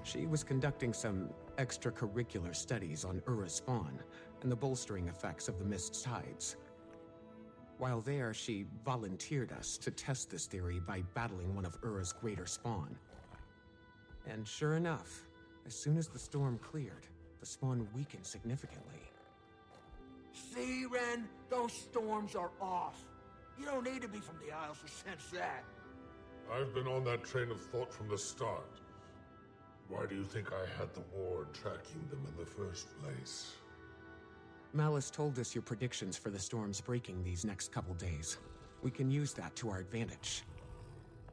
She was conducting some extracurricular studies on Ura's spawn and the bolstering effects of the mist's tides. While there, she volunteered us to test this theory by battling one of Ura's greater spawn. And sure enough, as soon as the storm cleared, the spawn weakened significantly. See, Ren? Those storms are off. You don't need to be from the Isles to sense that. I've been on that train of thought from the start. Why do you think I had the ward tracking them in the first place? Malice told us your predictions for the storms breaking these next couple days. We can use that to our advantage.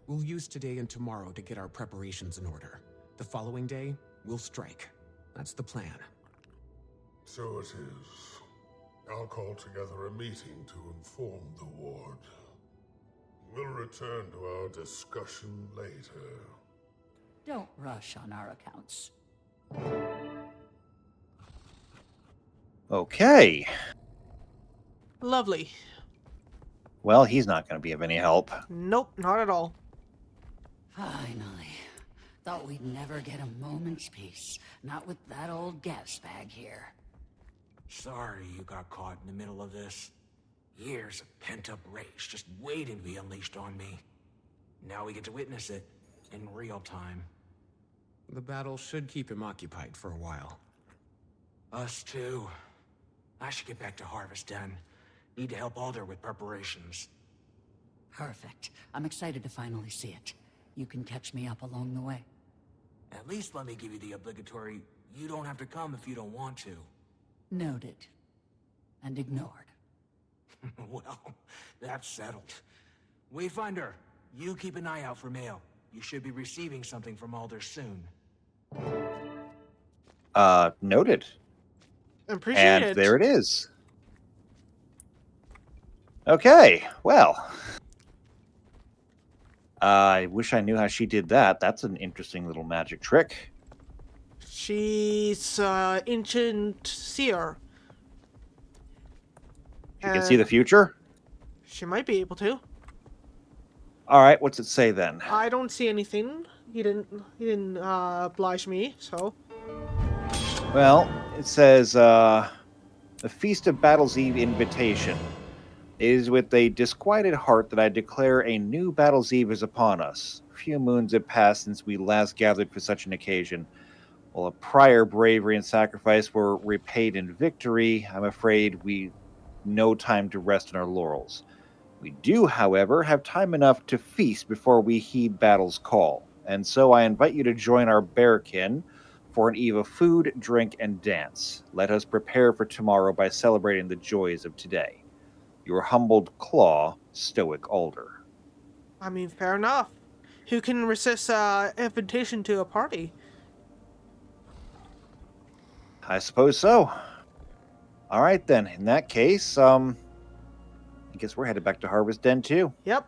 We'll use today and tomorrow to get our preparations in order. The following day, we'll strike. That's the plan. So it is. I'll call together a meeting to inform the ward. We'll return to our discussion later. Don't rush on our accounts. Okay. Lovely. Well, he's not going to be of any help. Nope, not at all. Finally. Thought we'd never get a moment's peace. Not with that old gas bag here. Sorry you got caught in the middle of this. Years of pent-up rage just waiting to be unleashed on me. Now we get to witness it in real time. The battle should keep him occupied for a while. Us too. I should get back to Harvest Den. Need to help Alder with preparations. Perfect. I'm excited to finally see it. You can catch me up along the way. At least let me give you the obligatory, you don't have to come if you don't want to. Noted. And ignored. Well, that's settled. Wayfinder, you keep an eye out for mail. You should be receiving something from Alder soon. Noted. Appreciate And it. there it is. Okay, well. I wish I knew how she did that. That's an interesting little magic trick. She's ancient seer. She can see the future? She might be able to. All right, what's it say then? I don't see anything. He didn't oblige me, so. Well, it says, the Feast of Battle's Eve invitation. It is with a disquieted heart that I declare a new Battle's Eve is upon us. Few moons have passed since we last gathered for such an occasion. While a prior bravery and sacrifice were repaid in victory, I'm afraid we no time to rest on our laurels. We do, however, have time enough to feast before we heed battle's call. And so I invite you to join our bearkin, for an eve of food, drink, and dance. Let us prepare for tomorrow by celebrating the joys of today. Your humbled claw, Stoic Alder. I mean, fair enough. Who can resist invitation to a party? I suppose so. All right, then. In that case, I guess we're headed back to Harvest Den, too. Yep.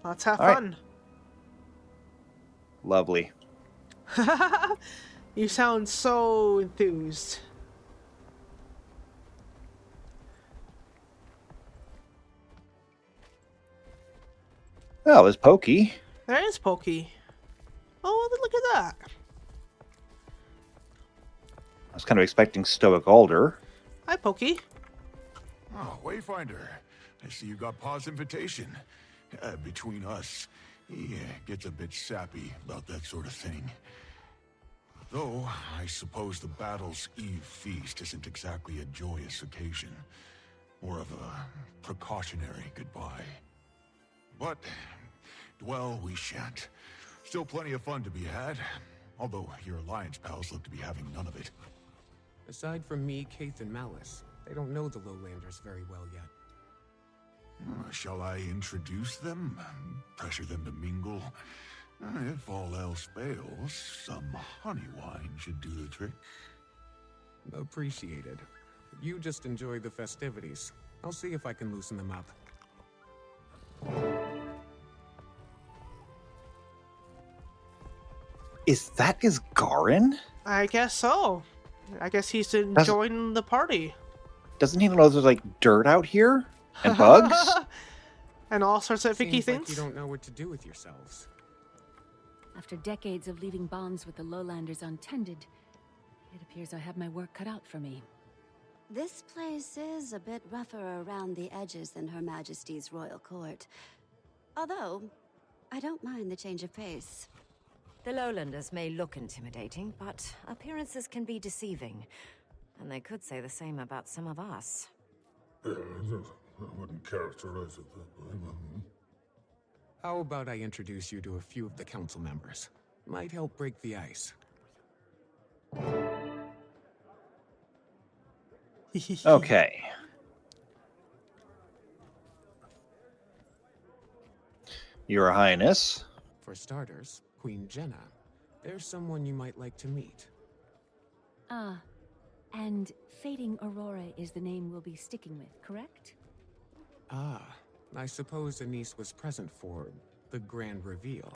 Let's have All right. fun. Lovely. You sound so enthused. Oh, there's Pokey. There is Pokey. Oh, look at that. I was kind of expecting Stoic Alder. Hi, Pokey. Oh, Wayfinder. I see you got Pa's invitation. Between us, he gets a bit sappy about that sort of thing. Though, I suppose the Battle's Eve feast isn't exactly a joyous occasion. More of a precautionary goodbye. But, well, we shan't. Still plenty of fun to be had. Although your Alliance pals look to be having none of it. Aside from me, Caithe, and Malice, they don't know the Lowlanders very well yet. Shall I introduce them? Pressure them to mingle? If all else fails, some honey wine should do the trick. Appreciated. You just enjoy the festivities. I'll see if I can loosen them up. Is that Garin? I guess so. I guess he's enjoying the party. Doesn't he know there's, like, dirt out here? And bugs? And all sorts of icky Seems like things? you don't know what to do with yourselves. After decades of leaving bonds with the Lowlanders untended, it appears I have my work cut out for me. This place is a bit rougher around the edges than Her Majesty's royal court. Although, I don't mind the change of pace. The Lowlanders may look intimidating, but appearances can be deceiving. And they could say the same about some of us. I wouldn't characterize it that way. How about I introduce you to a few of the council members? Might help break the ice. Okay. Your Highness. For starters, Queen Jenna. There's someone you might like to meet. Ah, and Fading Aurora is the name we'll be sticking with, correct? Ah, I suppose Anise was present for the grand reveal.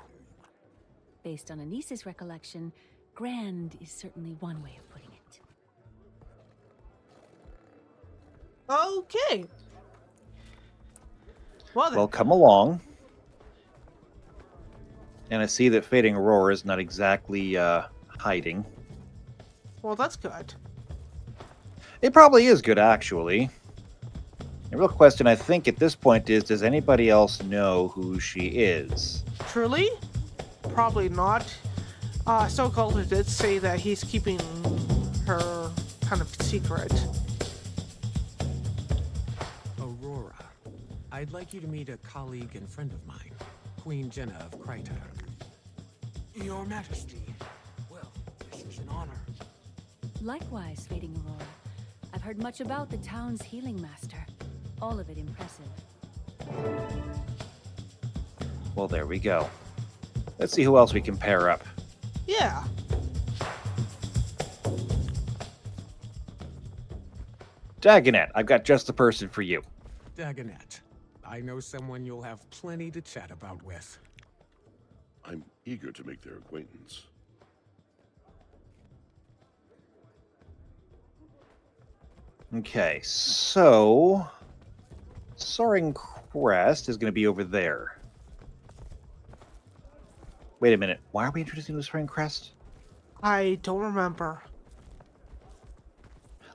Based on Anise's recollection, grand is certainly one way of putting it. Okay. Well then. Well, come along. And I see that Fading Aurora is not exactly hiding. Well, that's good. It probably is good, actually. The real question, I think, at this point is, does anybody else know who she is? Truly? Probably not. Stoic Alder did say that he's keeping her kind of secret. Aurora. I'd like you to meet a colleague and friend of mine, Queen Jenna of Caithe. Your Majesty. Well, this is an honor. Likewise, Fading Aurora. I've heard much about the town's healing master. All of it impressive. Well, there we go. Let's see who else we can pair up. Yeah. Dagonet, I've got just the person for you. Dagonet. I know someone you'll have plenty to chat about with. I'm eager to make their acquaintance. Okay, so Soaring Crest is going to be over there. Wait a minute. Why are we introducing the Soaring Crest? I don't remember.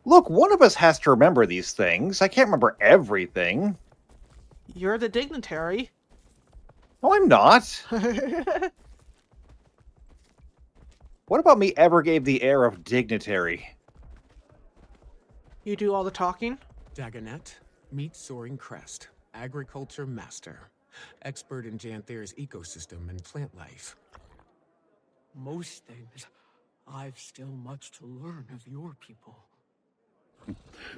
Look, one of us has to remember these things. I can't remember everything. You're the dignitary. No, I'm not. What about me ever gave the air of dignitary? You do all the talking? Dagonet, meet Soaring Crest, agriculture master, expert in Janthir's ecosystem and plant life. most things, I've still much to learn of your people.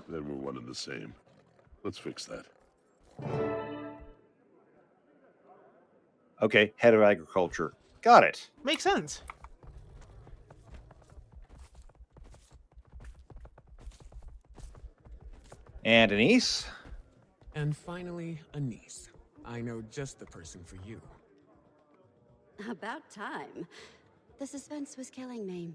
Then we're one and the same. Let's fix that. Okay, head of agriculture. Got it. Makes sense. And Anise? And finally, a niece. I know just the person for you. About time. The suspense was killing me.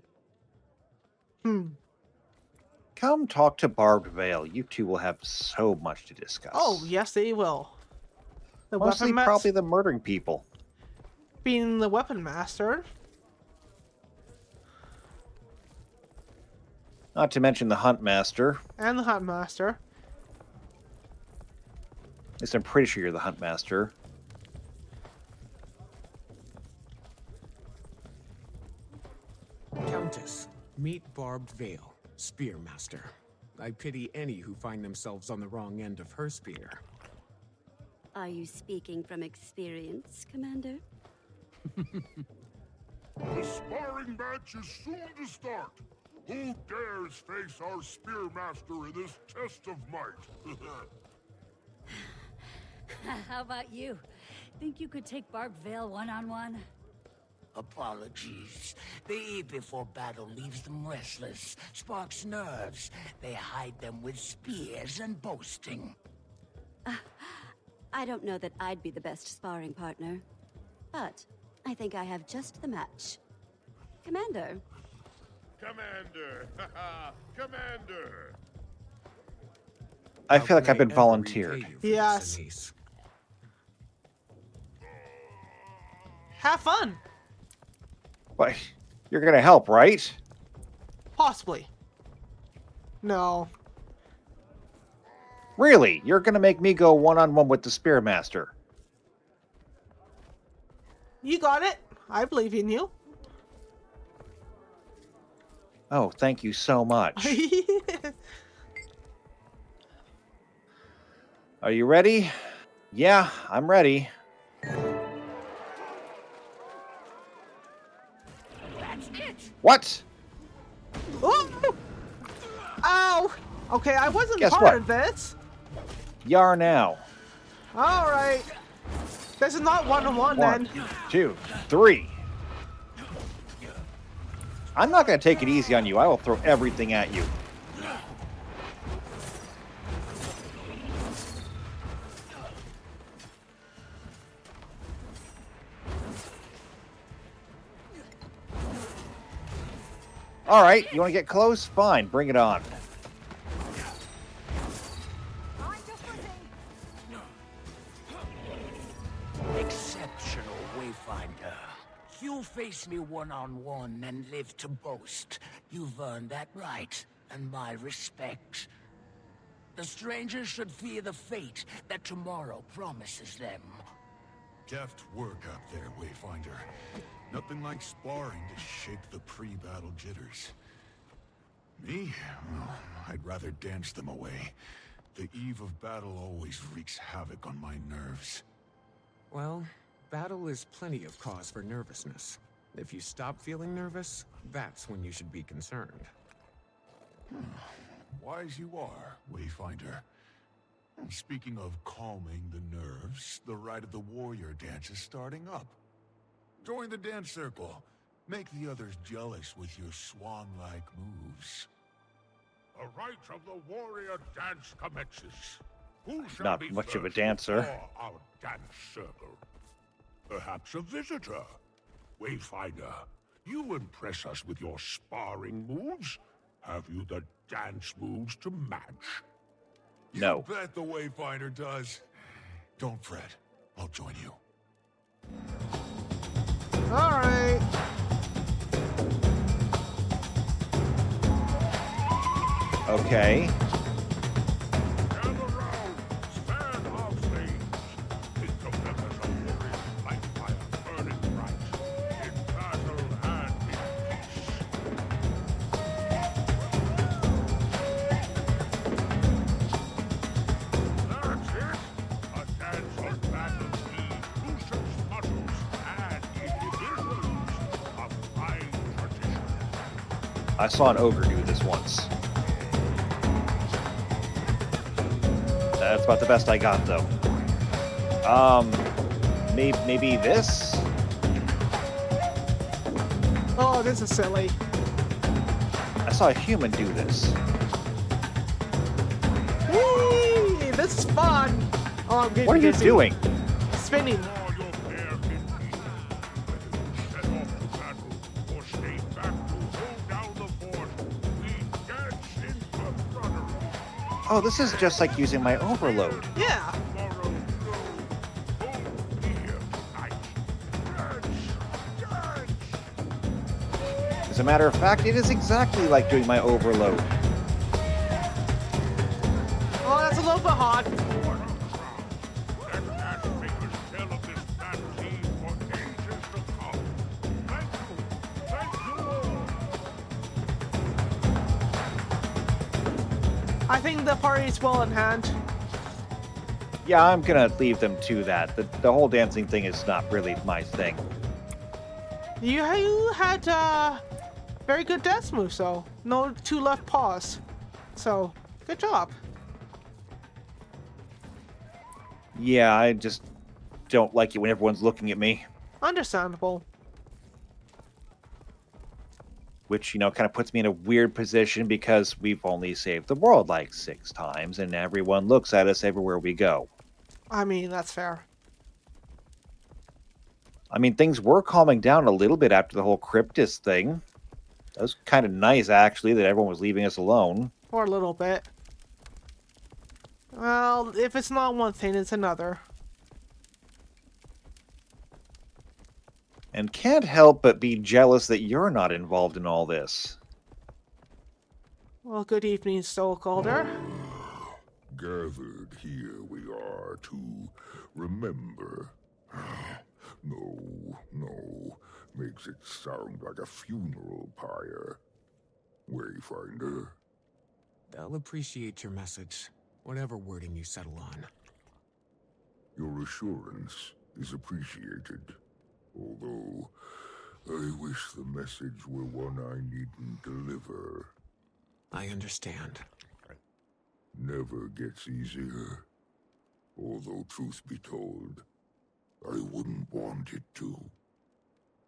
Come talk to Barbed Veil. You two will have so much to discuss. Oh, yes, they will. The Mostly weapon probably the murdering people. being the weapon master. Not to mention the Hunt Master. And the hunt master. At least I'm pretty sure you're the Hunt Master. Countess, meet Barbed Veil, Spearmaster. I pity any who find themselves on the wrong end of her spear. Are you speaking from experience, Commander? The sparring match is soon to start. Who dares face our Spearmaster in this test of might? How about you? Think you could take Barbed Veil one-on-one? Apologies. The eve before battle leaves them restless, sparks nerves. They hide them with spears and boasting. I don't know that I'd be the best sparring partner, but I think I have just the match. Commander. Commander! Commander! I feel like I've been volunteered. Yes. Have fun. But you're gonna help, right? Possibly. No. Really? You're gonna make me go one-on-one with the Spearmaster? You got it. I believe in you. Oh, thank you so much. Are you ready? Yeah, I'm ready. That's it! What? Ooh! Ow! Okay, I wasn't Guess part what? of this. You are now. All right. This is not one-on-one One, then. 2, 3. I'm not gonna take it easy on you. I will throw everything at you. All right, you want to get close? Fine, bring it on. Exceptional Wayfinder. You face me one-on-one and live to boast. You've earned that right, and my respect. The strangers should fear the fate that tomorrow promises them. Deft work out there, Wayfinder. Nothing like sparring to shake the pre-battle jitters. Me? Well, I'd rather dance them away. The eve of battle always wreaks havoc on my nerves. Well, battle is plenty of cause for nervousness. If you stop feeling nervous, that's when you should be concerned. Wise you are, Wayfinder. Speaking of calming the nerves, the Rite of the Warrior dance is starting up. Join the dance circle. Make the others jealous with your swan-like moves. The Rite of the Warrior dance commences. Who shall Not be much of a first dancer. before our dance circle? Perhaps a visitor. Wayfinder, you impress us with your sparring moves. Have you the dance moves to match? No. You bet the Wayfinder does. Don't fret. I'll join you. All right. Okay. Gather round. Stand our flames. Think of them as a warrior's light fire burning bright. In battle and in peace. That's it. A dance on battlefield, Lucian's muscles and individuals. A I saw an ogre do this once. That's about the best I got, though. Maybe this? Oh, this is silly. I saw a human do this. Whee! This is fun! Oh, I'm getting What are you dizzy. doing? Spinning. Oh, this is just like using my overload. Yeah. As a matter of fact, it is exactly like doing my overload. Oh, that's a little bit hot. I think the party's well in hand. Yeah, I'm gonna leave them to that. The whole dancing thing is not really my thing. You had very good dance moves, though. No 2 left paws. So, good job. Yeah, I just don't like it when everyone's looking at me. Understandable. Which, kind of puts me in a weird position because we've only saved the world like 6 times, and everyone looks at us everywhere we go. I mean, that's fair. I mean, things were calming down a little bit after the whole Cryptus thing. That was kind of nice, actually, that everyone was leaving us alone. For a little bit. Well, if it's not one thing, it's another. And can't help but be jealous that you're not involved in all this. Well, good evening, Stoic Alder. Gathered here we are to remember. No. Makes it sound like a funeral pyre. Wayfinder. They'll appreciate your message, whatever wording you settle on. Your assurance is appreciated. Although, I wish the message were one I needn't deliver. I understand. Never gets easier. Although, truth be told, I wouldn't want it to.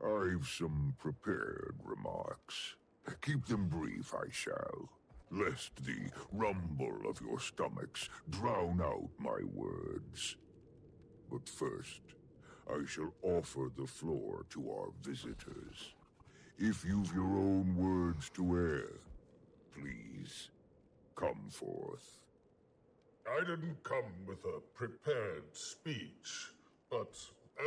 I've some prepared remarks. Keep them brief, I shall, lest the rumble of your stomachs drown out my words. But first, I shall offer the floor to our visitors. If you've your own words to air, please, come forth. I didn't come with a prepared speech, but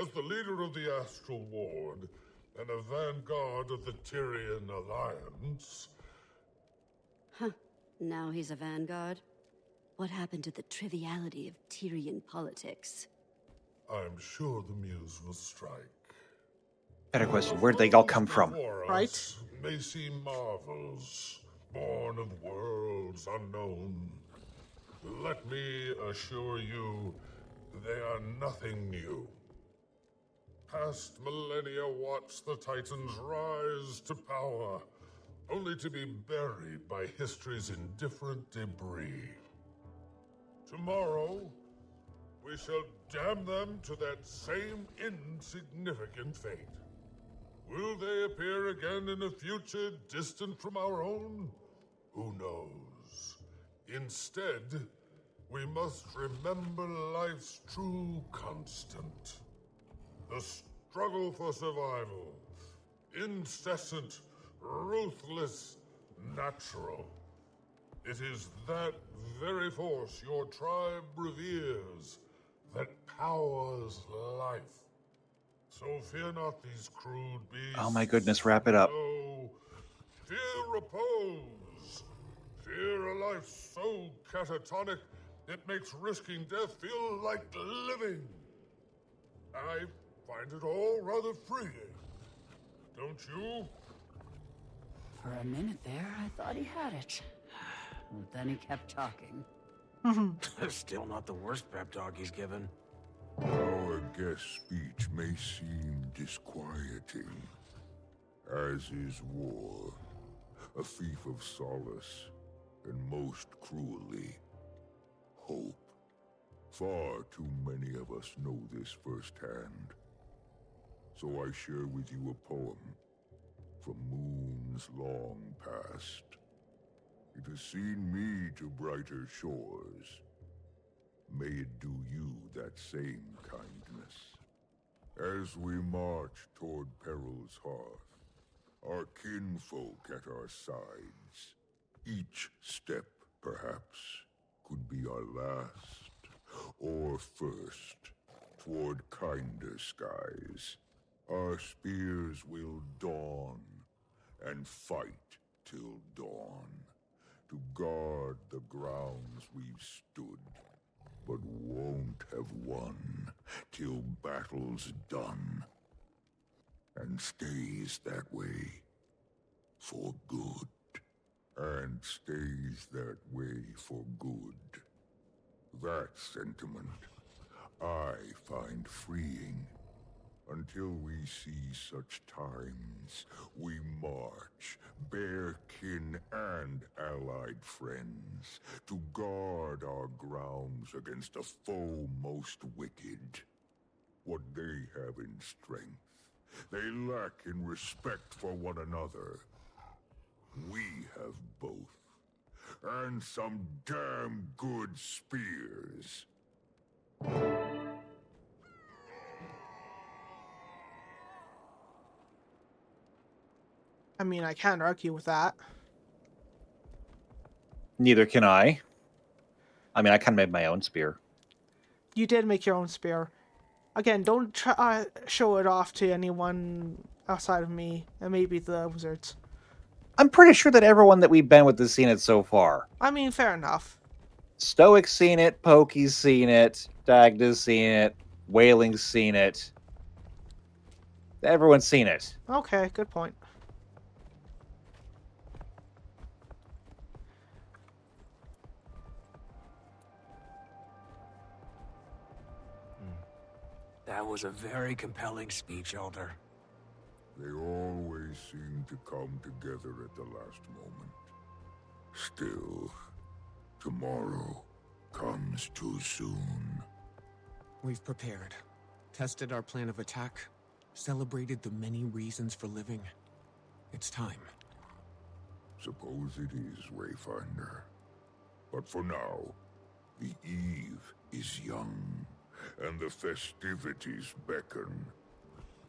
as the leader of the Astral Ward and a vanguard of the Tyrian Alliance... Huh. Now he's a vanguard? What happened to the triviality of Tyrian politics? I'm sure the muse will strike. Better question, where'd they all come from? Right? May seem marvels, born of worlds unknown. Let me assure you, they are nothing new. Past millennia watched the Titans rise to power, only to be buried by history's indifferent debris. Tomorrow, we shall damn them to that same insignificant fate. Will they appear again in a future distant from our own? Who knows? Instead, we must remember life's true constant. The struggle for survival. Incessant, ruthless, natural. It is that very force your tribe reveres that powers life. So fear not these crude beasts. Oh my goodness, wrap it up. No, fear repose. Fear a life so catatonic it makes risking death feel like living. I find it all rather freeing. Don't you? For a minute there, I thought he had it. But then he kept talking. Still not the worst pep talk he's given. Our guest speech may seem disquieting, as is war. a thief of solace, and most cruelly, hope. Far too many of us know this firsthand. So I share with you a poem from moons long past. It has seen me to brighter shores. May it do you that same kindness. As we march toward peril's hearth, our kinfolk at our sides, each step, perhaps, could be our last, or first, toward kinder skies. Our spears will dawn, and fight till dawn, to guard the grounds we've stood, but won't have won till battle's done, and stays that way for good, and stays that way for good. That sentiment I find freeing. Until we see such times, we march, bear kin and allied friends, to guard our grounds against a foe most wicked. What they have in strength, they lack in respect for one another. We have both, and some damn good spears. I mean, I can't argue with that. Neither can I. I mean, I kind of made my own spear. You did make your own spear. Again, don't try, show it off to anyone outside of me and maybe the wizards. I'm pretty sure that everyone that we've been with has seen it so far. I mean, fair enough. Stoic's seen it, Pokey's seen it, Dagda's seen it, Wailing's seen it. Everyone's seen it. Okay, good point. That was a very compelling speech, Elder. They always seem to come together at the last moment. Still, tomorrow comes too soon. We've prepared, tested our plan of attack, celebrated the many reasons for living. It's time. Suppose it is, Wayfinder. But for now, the eve is young, and the festivities beckon.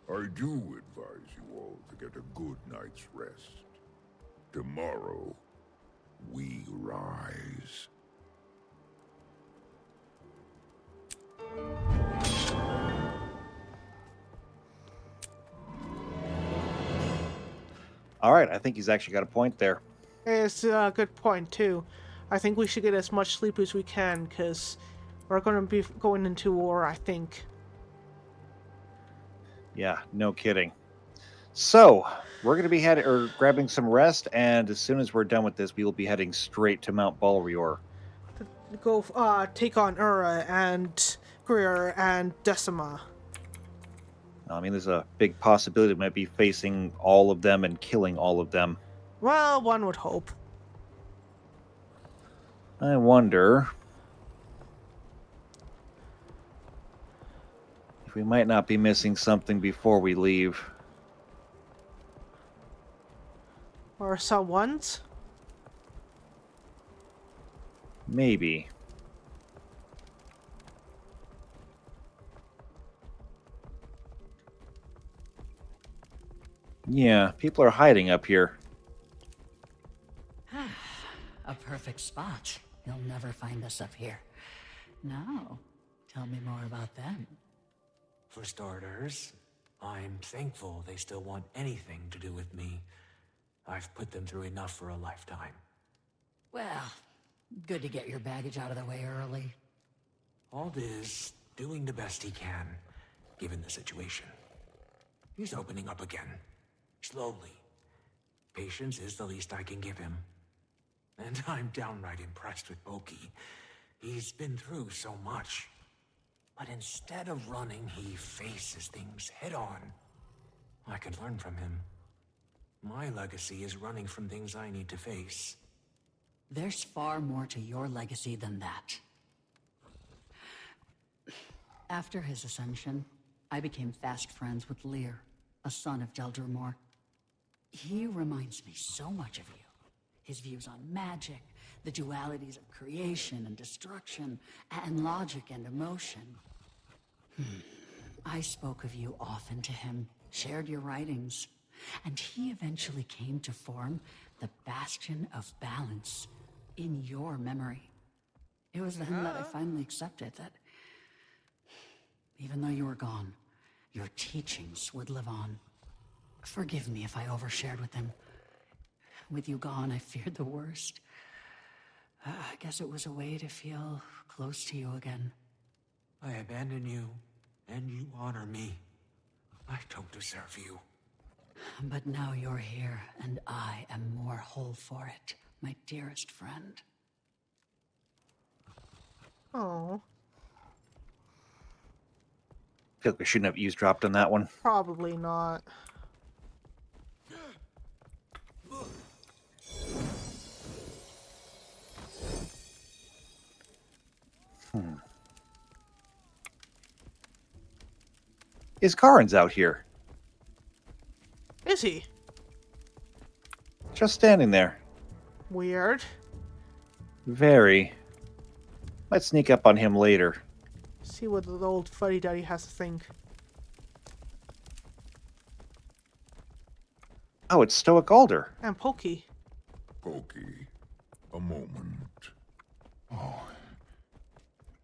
I do advise you all to get a good night's rest. Tomorrow, we rise. All right, I think he's actually got a point there. It's a good point, too. I think we should get as much sleep as we can, because we're going to be going into war, I think. Yeah, no kidding. So, we're going to be grabbing some rest, and as soon as we're done with this, we will be heading straight to Mount Balrior. Go take on Ura and Greer and Decima. I mean, there's a big possibility we might be facing all of them and killing all of them. Well, one would hope. I wonder if we might not be missing something before we leave. Or someone's? Maybe. Yeah, people are hiding up here. A perfect spot. You'll never find us up here. Now, tell me more about them. For starters, I'm thankful they still want anything to do with me. I've put them through enough for a lifetime. Well, good to get your baggage out of the way early. Ald is doing the best he can, given the situation. He's opening up again. Slowly. Patience is the least I can give him. And I'm downright impressed with Pokey. He's been through so much. But instead of running, he faces things head on. I could learn from him. My legacy is running from things I need to face. There's far more to your legacy than that. After his ascension, I became fast friends with Lear, a son of Deldrimor. He reminds me so much of you. His views on magic, the dualities of creation and destruction, and logic and emotion. I spoke of you often to him, shared your writings, and he eventually came to form the Bastion of Balance in your memory. It was then that I finally accepted that even though you were gone, your teachings would live on. Forgive me if I overshared with him. With you gone, I feared the worst. I guess it was a way to feel close to you again. I abandon you, and you honor me. I don't deserve you. But now you're here, and I am more whole for it, my dearest friend. Oh, I feel like we shouldn't have eavesdropped on that one. probably not. Isgarin's out here. Is he? Just standing there. Weird. Very. Might sneak up on him later. See what the old fuddy-duddy has to think. Oh, it's Stoic Alder. And Pokey. Pokey, a moment. Oh,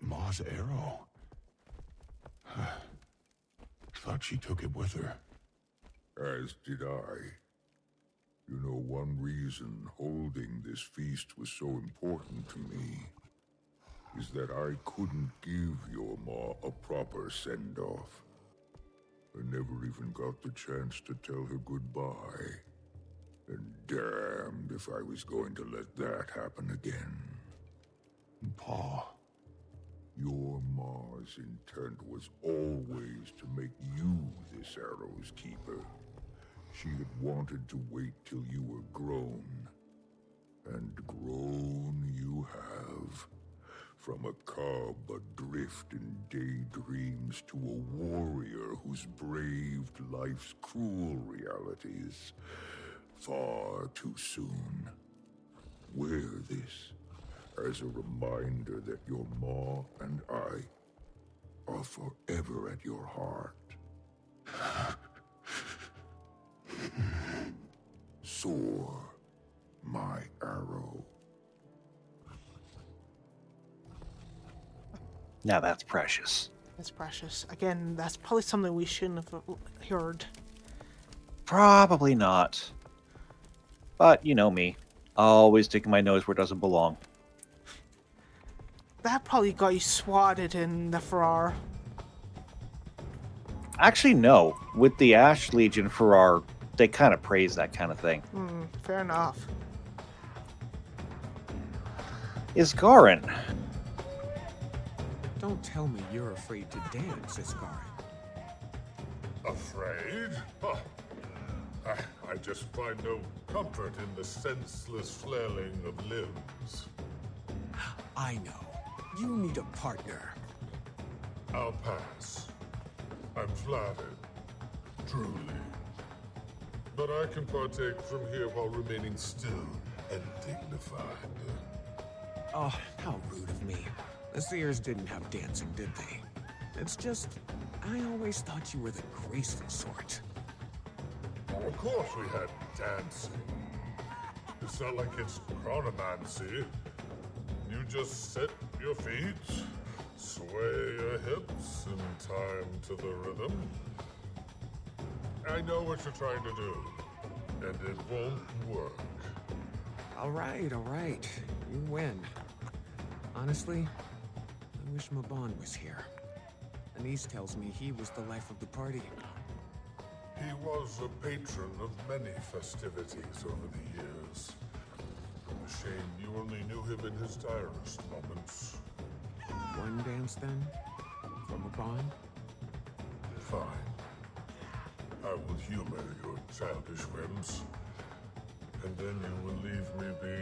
Ma's arrow. Thought she took it with her. As did I. You know, one reason holding this feast was so important to me is that I couldn't give your Ma a proper send-off. I never even got the chance to tell her goodbye. And damned if I was going to let that happen again. Pa, your Ma's intent was always to make you this arrow's keeper. She had wanted to wait till you were grown. And grown you have. From a cub adrift in daydreams to a warrior who's braved life's cruel realities far too soon. Wear this as a reminder that your Ma and I are forever at your heart. Soar, my arrow. Now that's precious. That's precious. Again, that's probably something we shouldn't have heard. Probably not. But you know me. Always sticking my nose where it doesn't belong. That probably got you swatted in the Farrar. Actually, no. With the Ash Legion Farrar, they kind of praise that kind of thing. Fair enough. Isgarin. Don't tell me you're afraid to dance, Isgarin. Afraid? Huh. I just find no comfort in the senseless flailing of limbs. I know. You need a partner. I'll pass. I'm flattered. Truly. But I can partake from here while remaining still and dignified. Oh, how rude of me. The Seers didn't have dancing, did they? It's just, I always thought you were the graceful sort. Well, of course we had dancing. It's not like it's chronomancy. You just set your feet, sway your hips in time to the rhythm. I know what you're trying to do, and it won't work. All right. You win. Honestly, I wish Mabon was here. Anise tells me he was the life of the party. He was a patron of many festivities over the years. A shame you only knew him in his direst moments. One dance, then? From Mabon? Fine. I will humor your childish whims. And then you will leave me be?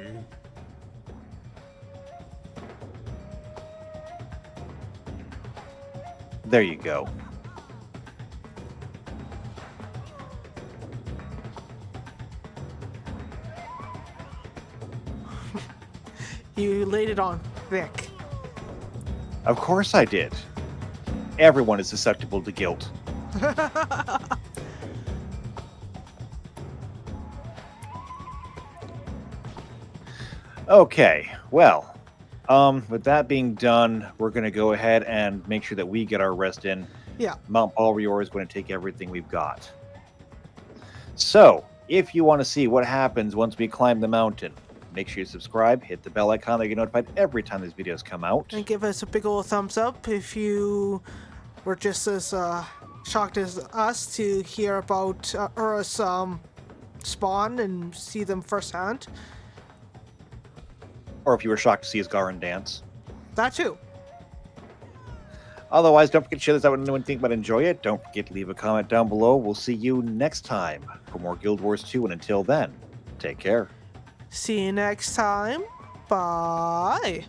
There you go. You laid it on thick. Of course I did. Everyone is susceptible to guilt. Okay, well, with that being done, we're going to go ahead and make sure that we get our rest in. Yeah. Mount Pirory is going to take everything we've got. So, if you want to see what happens once we climb the mountain, make sure you subscribe, hit the bell icon, so you get notified every time these videos come out. And give us a big old thumbs up if you were just as shocked as us to hear about Ura's spawn and see them firsthand. Or if you were shocked to see his Garin dance. That too. Otherwise, don't forget to share this out with anyone you think might enjoy it. Don't forget to leave a comment down below. We'll see you next time for more Guild Wars 2, and until then, take care. See you next time. Bye.